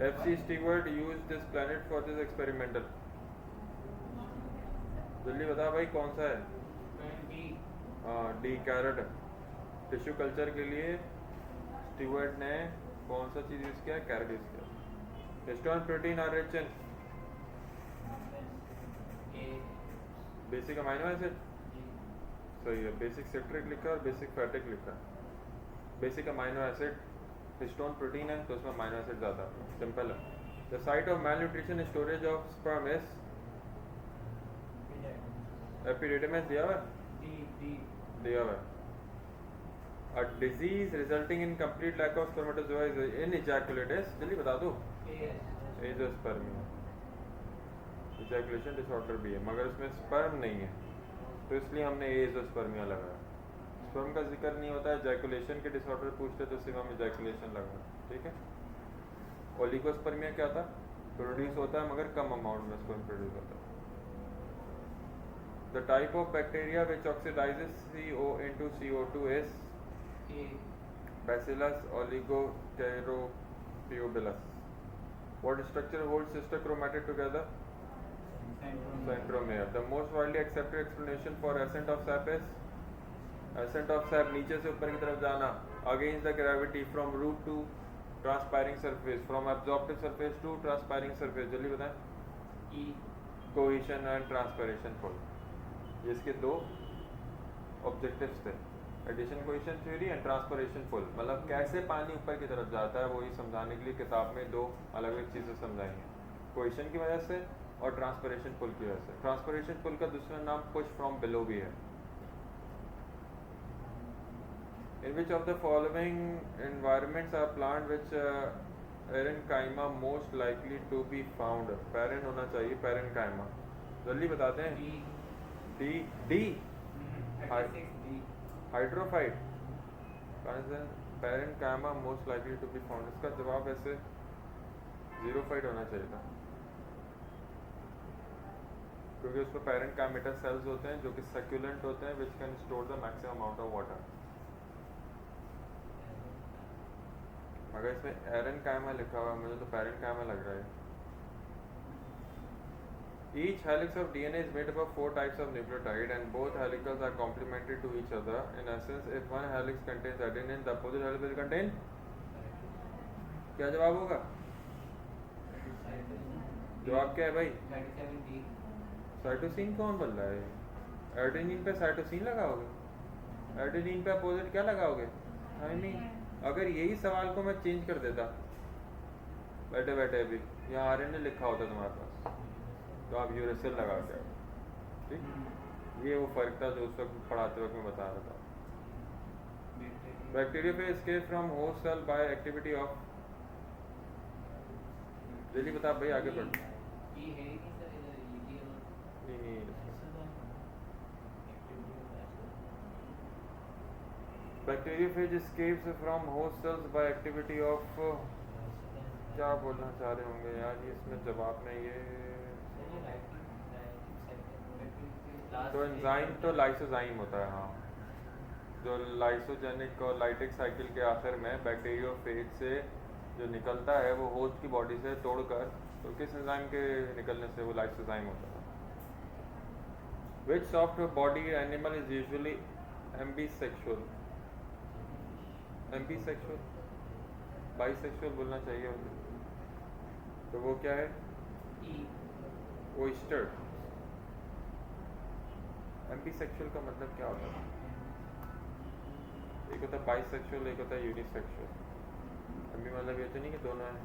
FC Stewart used this planet for this experimental। जल्दी बता भाई कौन सा है? बी हाँ डी, कैरेट। टिश्यू कल्चर के लिए स्टीवर्ट ने कौन सा चीज़ यूज़ किया? कैरेट यूज़ किया। Histone protein are rich in a basic amino acid. जी सही है, बेसिक सिट्रिक लिखा और बेसिक फैटिक लिखा। Basic amino acid, histone protein है तो उसमें अमाइनो एसिड ज़्यादा, सिंपल है। The site of male nutrition storage of sperm is epididymis दिया हुआ है, डी डी दिया हुआ है। A disease resulting in complete lack of spermatozoa is in ejaculate, जल्दी बता दो। ए एजोस्पर्मिया, ejaculation disorder भी है मगर उसमें स्पर्म नहीं है, तो इसलिए हमने एजोस्पर्मिया लगाया। स्पर्म का जिक्र नहीं होता है, ejaculation के डिसऑर्डर पूछते तो सिर्फ हम ejaculation लगाया, ठीक है। ओलिगोस्पर्मिया क्या था? प्रोड्यूस होता है मगर कम अमाउंट में स्पर्म प्रोड्यूस होता है। The type of bacteria which oxidizes CO into CO2 is A Bacillus oligochaerophobulus. What structure holds sister chromatid together? Centromere. The most widely accepted explanation for ascent of sap is ascent of sap, नीचे से ऊपर की तरफ जाना, against the gravity from root to transpiring surface, from absorptive surface to transpiring surface। जल्दी बताएं। ई Cohesion and transpiration pull, ये इसके दो ऑब्जेक्टिव्स थे, adhesion cohesion theory and transpiration pull. मतलब कैसे पानी ऊपर की तरफ जाता है वही समझाने के लिए किताब में दो अलग अलग चीज़ें समझाई हैं, कोहेशन की वजह से और ट्रांसपिरेशन पुल की वजह से। ट्रांसपिरेशन पुल का दूसरा नाम पुश फ्रॉम बिलो भी है। In which of the following environments are plant which parenchyma most likely to be found? पैरेन होना चाहिए, पैरेन्काइमा, जल्दी बताते हैं। D D D 36 D hydrophyte, parenchyma most likely to be found, इसका जवाब ऐसे जीरोफाइट होना चाहिए था, क्योंकि उसमें पैरेन्काइमेटा सेल्स होते हैं जो कि सक्यूलेंट होते हैं which can store the maximum amount of water. मगर इसमें एरेन्काइमा लिखा हुआ है, मुझे तो पैरेन्काइमा लग रहा है। Each helix of DNA is made up of 4 types of nucleotide and both helicals are complementary to each other. In essence, if one helix contains adenine, the opposite helix will contain, क्या जवाब होगा? जवाब क्या है भाई? 37 D cytosine कौन बोल रहा है? एडेनिन पे साइटोसिन लगाओगे, एडेनिन पे अपोजिट क्या लगाओगे? थाइमिन। अगर यही सवाल को मैं चेंज कर देता बैठे बैठे, अभी यहाँ आरएनए लिखा होता तुम्हारे पास, तो आप यूरेसिल लगा के, ठीक। ये वो फर्क था जो उस वक्त पढ़ाते वक्त मैं बता रहा था। बैक्टीरिया पे escape from host cell by activity of, जल्दी बता भाई, आगे बढ़। ई है कि सर इधर ई डी नहीं bacteriophage escapes from host cells by activity of, क्या बोलना चाह रहे होंगे यार, ये इसमें जवाब में ये तो एंजाइम तो लाइसोजाइम होता है, हाँ, जो लाइसोजेनिक और लाइटिक साइकिल के आखिर में बैक्टीरियोफेज से जो निकलता है वो होस्ट की बॉडी से तोड़कर तो किस एंजाइम के निकलने से वो लाइसोजाइम होता है? Which soft body animal is usually ambisexual? Ambisexual? Bisexual बोलना चाहिए उसे। तो वो क्या है? Oyster। Ambisexual का मतलब क्या होता है? एक होता है बाइसेक्सुअल, एक होता है यूनिसेक्सुअल। अभी मतलब ये तो नहीं कि दोनों हैं।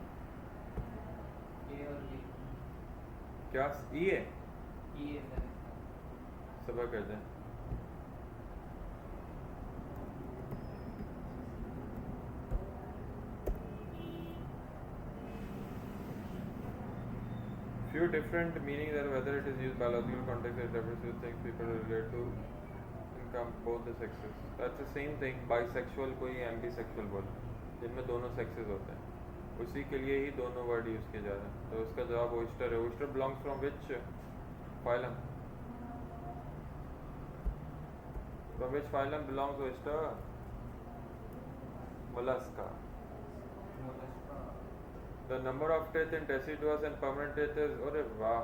क्या ई है? सबक कर दें। Few different meanings are whether it is used biological context or different things people relate to in both the sexes. That's the same thing. Bisexual को ही ambisexual बोलते हैं, जिनमें दोनों sexes होते हैं। उसी के लिए ही दोनों वर्ड यूज किए जा रहे हैं। तो उसका जवाब oyster है। Oyster belongs from which phylum? From which phylum belongs oyster? Mollusca. The number of teeth in deciduous and permanent teeth is, अरे वाह,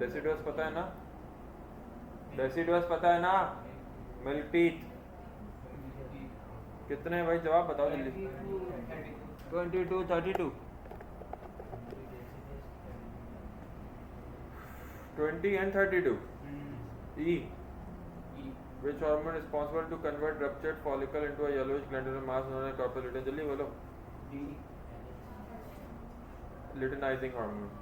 deciduous पता है ना? deciduous पता है ना? milk teeth कितने हैं भाई? जवाब बताओ जल्दी। 22, 32, 20 and 32. E. Which hormone is responsible to convert ruptured follicle into a yellowish glandular mass known as corpus lutein? जल्दी बोलो। Luteinizing hormone।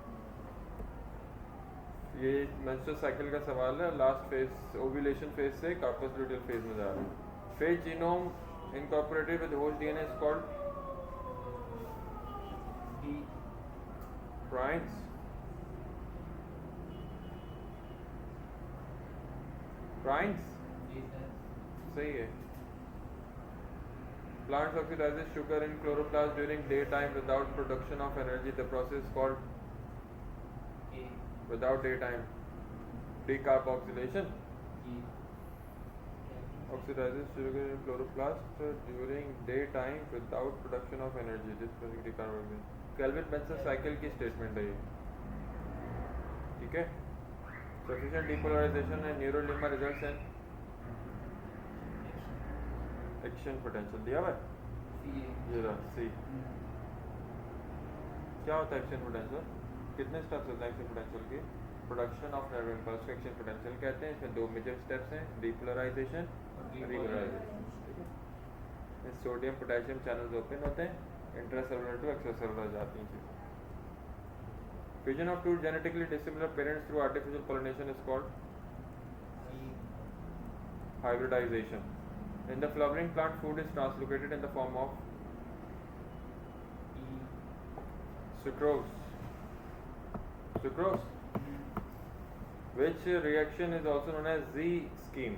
ये मेंस्ट्रुअल साइकिल का सवाल है। लास्ट फेज ओव्यूलेशन फेज से कार्पस ल्यूटियल फेज में जा रहा है। Phase genome incorporated with host DNA is called primes. Primes सही है। Plants oxidizes sugar in chloroplast during daytime without production of energy. The process is called without daytime decarboxylation. Oxidizes sugar in chloroplast during daytime without production of energy. This process decarboxylation. Kelvin Benson cycle की statement है ये, ठीक है? Sufficient depolarization and neurolima results in action potential दिया हुआ है ये रहा सी। क्या होता है एक्शन पोटेंशियल? कितने स्टेप्स होते हैं एक्शन पोटेंशियल के? प्रोडक्शन ऑफ नर्व इम्पल्स को एक्शन पोटेंशियल कहते हैं। इसमें दो मेजर स्टेप्स हैं, डीपोलराइजेशन और रिपोलराइजेशन, ठीक है? सोडियम पोटेशियम चैनल्स ओपन होते हैं, इंट्रासेलुलर टू एक्स्ट्रासेलुलर जाती हैं चीज़ें। Fusion of two genetically dissimilar parents through artificial pollination is called hybridization. In the flowering plant, food is translocated in the form of sucrose. Sucrose, which reaction is also known as Z scheme.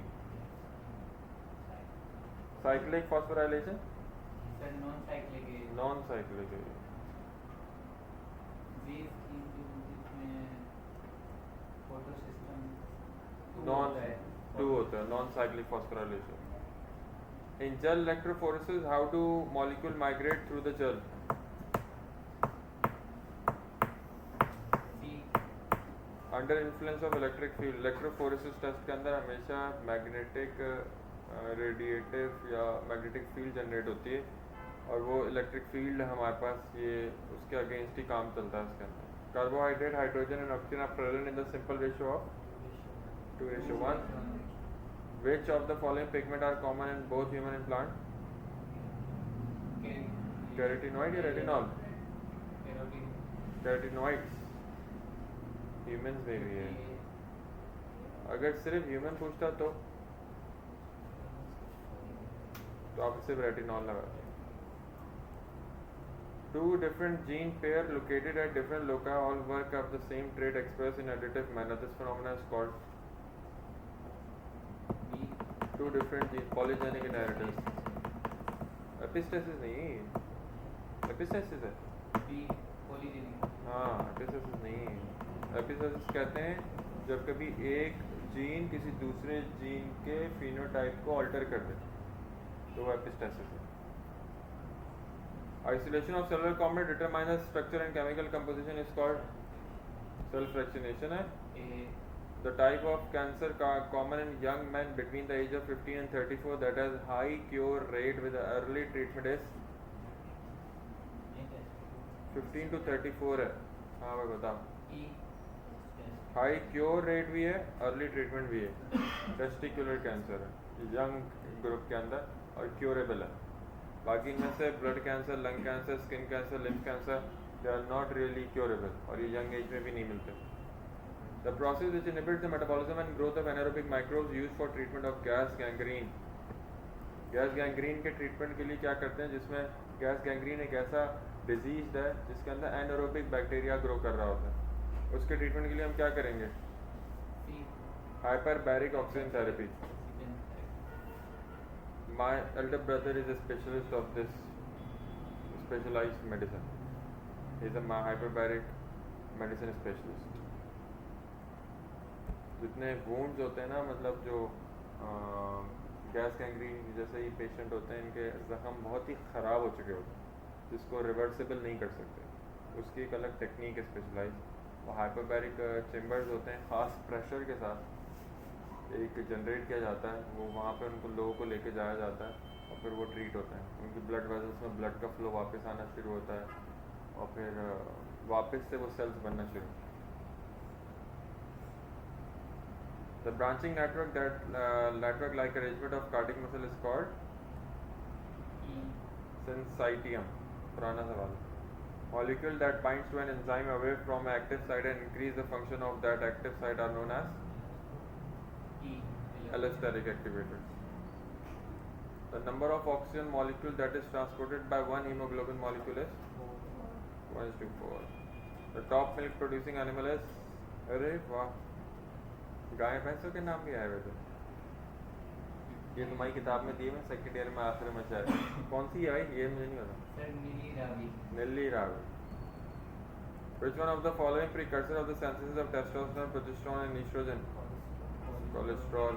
Cyclic phosphorylation. non-cyclic है। Non-cyclic है। Z scheme जिसमें photosystem to होता है non-cyclic phosphorylation. In gel electrophoresis, how do molecule migrate through the gel? Under influence of electric field. Electrophoresis test के अंदर हमेशा magnetic radiative या magnetic field generate होती है और वो इलेक्ट्रिक फील्ड हमारे पास ये उसके अगेंस्ट ही काम चलता है इसके अंदर। Carbohydrate, hydrogen and oxygen are present in the simple ratio of 2:1. Which of the following pigment are common in both human and plant? Carotenoid या retinol? Carotenoids humans में भी है। अगर सिर्फ ह्यूमन पूछता तो आप सिर्फ रेटिनॉल लगाते। Two different gene pair located at different loci all work of the same trait expressed in additive manner. This phenomenon is called two different gene polygenic inheritance. Epistasis नहीं, epistasis है। हाँ, epistasis नहीं। Epistasis कहते हैं जब कभी एक gene किसी दूसरे जीन के फिनोटाइप को अल्टर कर दे तो वो एपिस्टेसिस है। Isolation of cellular component determines structure and chemical composition is called cell fractionation है. A The type of cancer common in young men between the age of 15 and 34 that has high cure rate with early treatment is 15 to 34 है. हाँ भाई बताओ. E high cure rate भी है, early treatment भी है. Testicular cancer है young group के अंदर और क्योरेबल है. बाकी इनमें से blood cancer, lung cancer, skin cancer, lymph cancer they are not really curable और ये यंग एज में भी नहीं मिलते. The process which inhibits the metabolism and growth of anaerobic microbes used for treatment of gas gangrene. Gas gangrene के treatment के लिए क्या करते हैं, जिसमें गैस गैंग्रीन एक ऐसा डिजीज है जिसके अंदर एनारोबिक बैक्टीरिया ग्रो कर रहा होता है. उसके ट्रीटमेंट के लिए हम क्या करेंगे? C hyperbaric oxygen therapy. My elder brother is a specialist of this specialized medicine. He is a hyperbaric medicine specialist. जितने wounds होते हैं ना, मतलब जो गैस गैंग्रीन जैसे ही पेशेंट होते हैं, इनके जख्म बहुत ही ख़राब हो चुके होते हैं जिसको रिवर्सिबल नहीं कर सकते, उसकी एक अलग टेक्निक है स्पेशलाइज. वो हाइपरबैरिक चेम्बर्स होते हैं, ख़ास प्रेशर के साथ एक जनरेट किया जाता है. वो वहाँ पे उनको लोगों को लेके जाया जाता है और फिर वो ट्रीट होते हैं. उनकी ब्लड वेसल्स में ब्लड का फ्लो वापस आना शुरू होता है और फिर वापस से वो सेल्स बनना शुरू. The branching network network like arrangement of cardiac muscle is called E syncytium. पुराना सवाल. Molecule that binds to an enzyme away from an active site and increase the function of that active site are known as E allosteric activators. The number of oxygen molecule that is transported by one hemoglobin molecule is 1:4. The top milk producing animal is, अरे वाह, गाय भैंसों के नाम भी आए हुए थे. ये तुम्हारी किताब में दिए, मैं सेकेंड ईयर में आखिर में शायद. कौन सी है भाई, ये मुझे नहीं पता. सर नीली Ravi Nelly Ravi. Which one of the following precursor of the synthesis of testosterone, progesterone and estrogen? Cholesterol.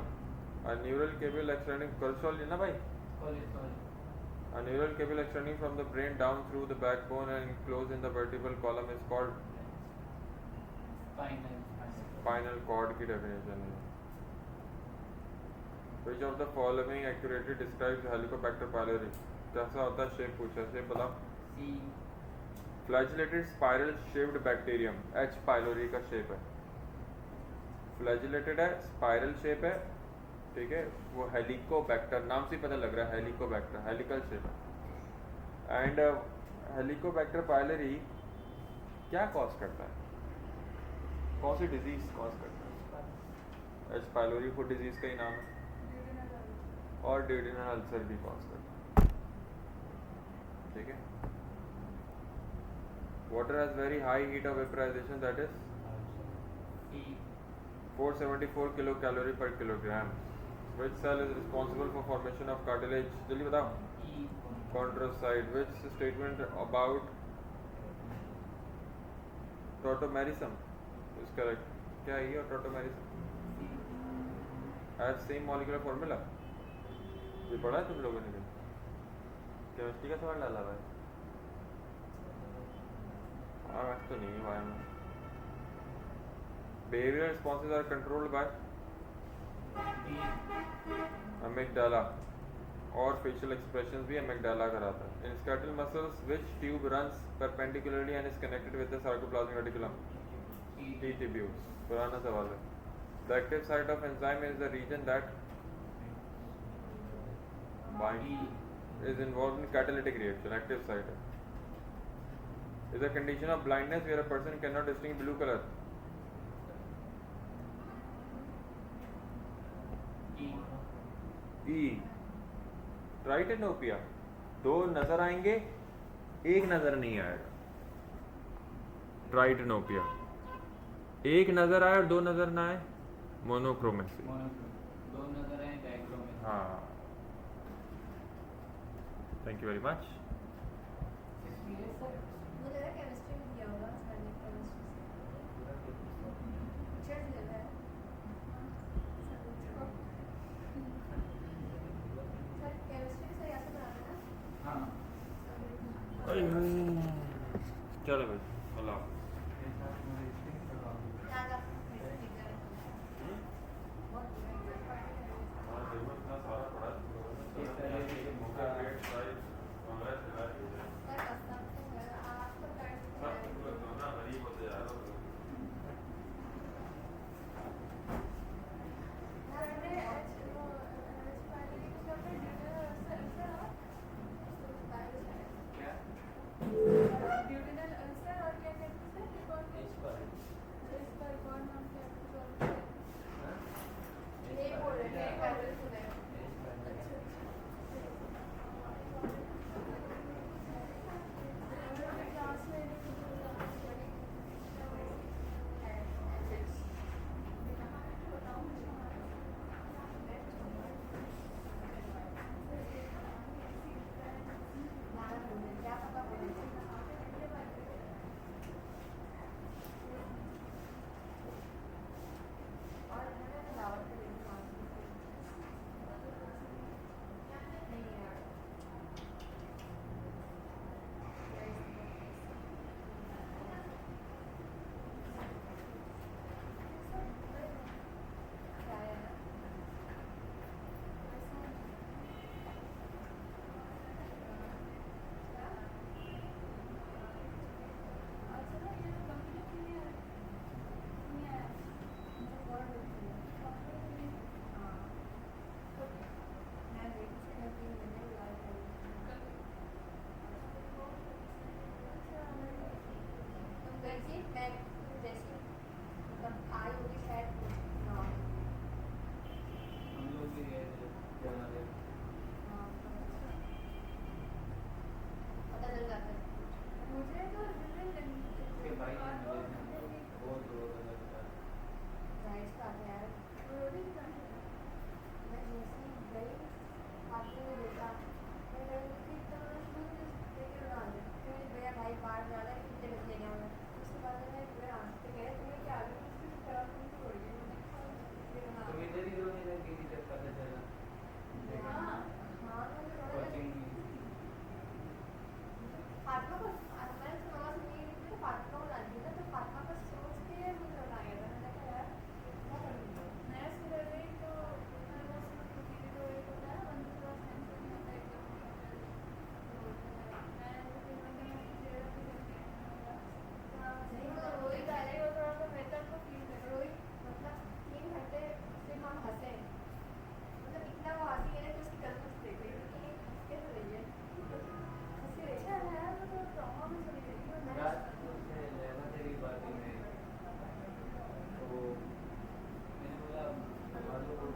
A neural cable extending cholesterol है ना भाई. Cholesterol A neural cable extending from the brain down through the backbone and enclosed in the vertebral column is called spinal spinal cord की definition है. Which of the following accurately describes Helicobacter pylori? कैसा होता है shape पूछा, shape बताओ. C Flagellated spiral shaped bacterium, H pylori का shape है. Flagellated है, स्पाइरल शेप है, ठीक है. वो हेलिकोबैक्टर, नाम से पता लग रहा है हेलिकोबैक्टर, हेलिकल शेप है. एंड हेलिकोबैक्टर पायलरी क्या कॉज करता है, कौन सी डिजीज कॉज करता है? एच पायलोरी फूड डिजीज का ही नाम है. और ड्यूडेनल अल्सर भी कॉज करता है, ठीक है. Water has very high heat of vaporization, that is C 474 kilo calorie per kilogram. Which cell is responsible for formation of cartilage? जल्दी बताओ. E Chondrocyte. Which statement about tautomerism is correct? क्या है ये tautomerism? Has same molecular formula. ये पढ़ा है तुम लोगों ने भी? केमिस्ट्री का सवाल डाला भाई. हाँ वैसे तो नहीं हुआ है. Behavioral responses are controlled by D amygdala और facial expressions भी amygdala कराता है. In skeletal muscles, which tube runs perpendicularly and is connected with the sarcoplasmic reticulum? E T tubules. पुराना सवाल है. The active site of enzyme is the region that is involved in catalytic reaction. Active site है. Is a condition of blindness where a person cannot distinguish blue color. E E. ट्राइटेनोपिया. दो नजर आएंगे, एक नजर नहीं आएगा. ट्राइटेनोपिया. एक नजर आए और दो नजर ना आए, मोनोक्रोमेसी. मोनोक्रोम दो नजर आए डायक्रोमेसी. हाँ. Thank you very much. मुझे लगा केमिस्ट्री में दिया होगा सर ने, केमिस्ट्री से चल लेता है सर. केमिस्ट्री से ऐसा बना है ना. हाँ अरे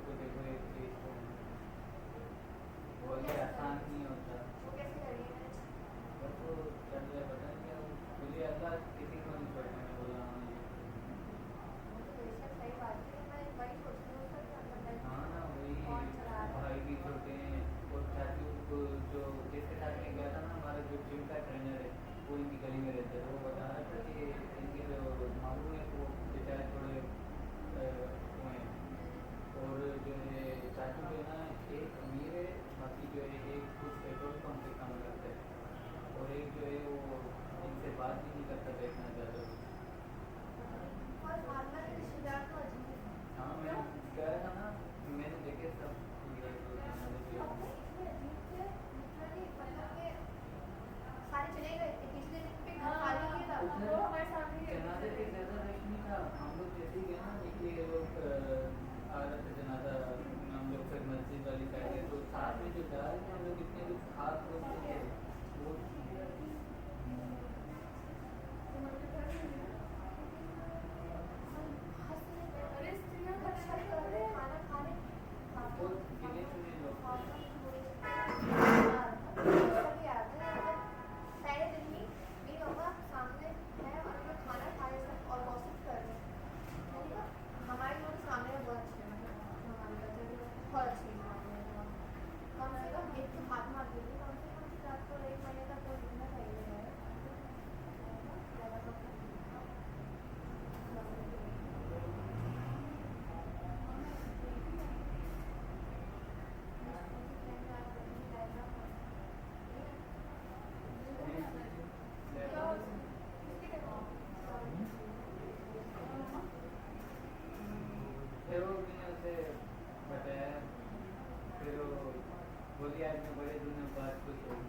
को देखो एक चीज को बहुत ही आसान नहीं होता। वो कैसे करिए बस वो चल जाए, पता नहीं क्या मुझे अल्लाह किसी को नहीं छोड़ने में बोला हूँ। वो तो बेशक सही बात है, मैं वही सोच रही हूँ सर, मतलब हाँ ना, वही कौन चला रहा है। भाई भी छोटे हैं और चाचू को जो जिसके साथ में गया था ना, हमारा जो जिम का ट्रेनर है वो इनकी गली में रहता है, तो वो बता रहा था कि इनके जो मालूम है वो बेचारे थोड़े वो हैं। और जो है चाचू जो है ना, एक अमीर है, बाकी जो है एक कुछ पेट्रोल पंप पे काम करता है, और एक जो है वो इनसे बात भी नहीं करता देखना ज़्यादा। और फार्मा के रिश्तेदार तो अजीब है। हाँ मैं कह रहा था ना, मैंने देखे सब ये जो हमारे जो अपने इतने अजीब थे, लिटरली मतलब कि सारे चले गए थे, पिछले दिन पे घर खाली किया था, वो हमारे सामने ही जनाजे के ज़्यादा रश नहीं था। हम लोग जैसे ही गए ना, निकले ये लोग आ रहे थे जनाजा, हम लोग फिर मस्जिद वाली साइड है, तो साथ में जो जा रहे थे हम लोग इतने लोग खास लोग थे वो अरे स्त्रियाँ अच्छा कर रहे हैं, खाना खाने बहुत गिने चुने लोग थे। पहले दिन ही मेरी मम्मा सामने है और हम लोग खाना खा रहे सब और गॉसिप कर रहे हैं। मैंने कहा हमारे लोग सामने में बहुत अच्छे हैं, मतलब हमारे बच्चे भी बहुत अच्छे हैं सामने में। कम से कम एक तो हाथ मार दीजिए, कम से कम रात को 1 महीने तक तो दिखना चाहिए है। ज़्यादा तो फिर वो मैंने उसे बताया, फिर वो बोली आज मैं बड़े दिनों बाद खुश हूँ।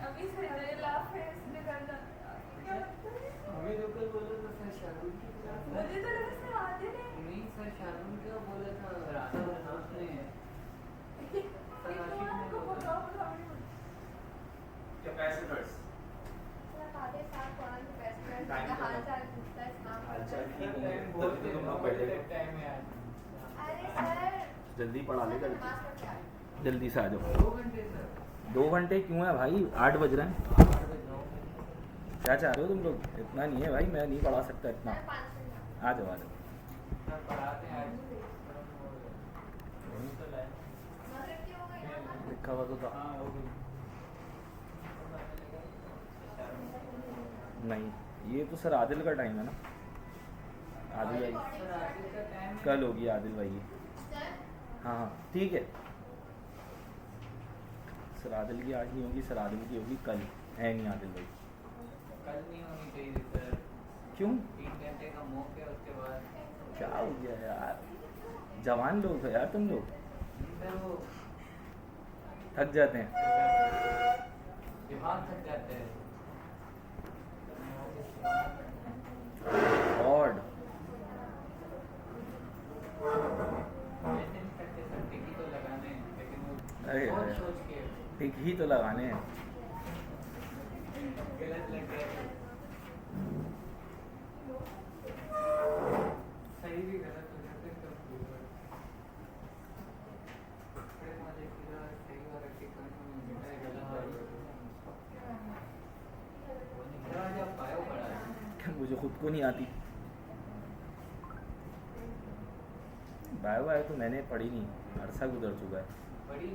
अभी से मेरा फेस निकलना क्या लगता है? हमें तो कल बोला था सर शाहरुख की मुझे तो लगा सर आते नहीं, सर शाहरुख का बोला था राधा बरसात ने। कैपेसिटर्स हाल-चाल पूछता है, इस्लाम हालचाल पूछता ठीक है। है, तभी तो तुम लोग बैठे हो। टाइम में आज अरे सर, जल्दी पढ़ा ले नमाज पढ़ के आए। जल्दी से आ जाओ। 2 घंटे सर 2 घंटे क्यों है भाई, 8 बज रहे हैं। 8 बजे जाओ। क्या चाह रहे हो तुम लोग? इतना नहीं है भाई, मैं नहीं पढ़ा सकता इतना। सर 5 मिनट आ जाओ आ जाओ। सर पढ़ाते हैं आज तो लाए। मगरिब की हो गई ना? लिखा हुआ तो था। हाँ हो गई। नहीं, ये तो सर आदिल का टाइम है ना। आदिल भाई सर आज का टाइम कल होगी आदिल भाई की। सर हाँ हाँ ठीक है। सर आदिल की आज नहीं होगी, सर आदिल की होगी कल। है नहीं आदिल भाई। कल नहीं होनी चाहिए सर। क्यों? 3 घंटे का मौका है, उसके बाद क्या हो गया यार, जवान लोग हो यार तुम लोग, सर वो थक जाते हैं। दिमाग थक जाते हैं। गॉड, ऐसे नहीं करते सर, टिकी तो लगाने हैं, लेकिन वो अरे बहुत अरे। सोच के ठीक ही तो लगाने हैं। गलत लग गया तो सही भी गलत हो जाते हैं कब ऊपर। फिर मुझे किया सही वाला टिकन मिला गलत वाला। वो निकला जब बायो पड़ा है। मुझे खुद को नहीं आती बायो बायो, तो मैंने पढ़ी नहीं, अरसा गुजर चुका है। बड़ी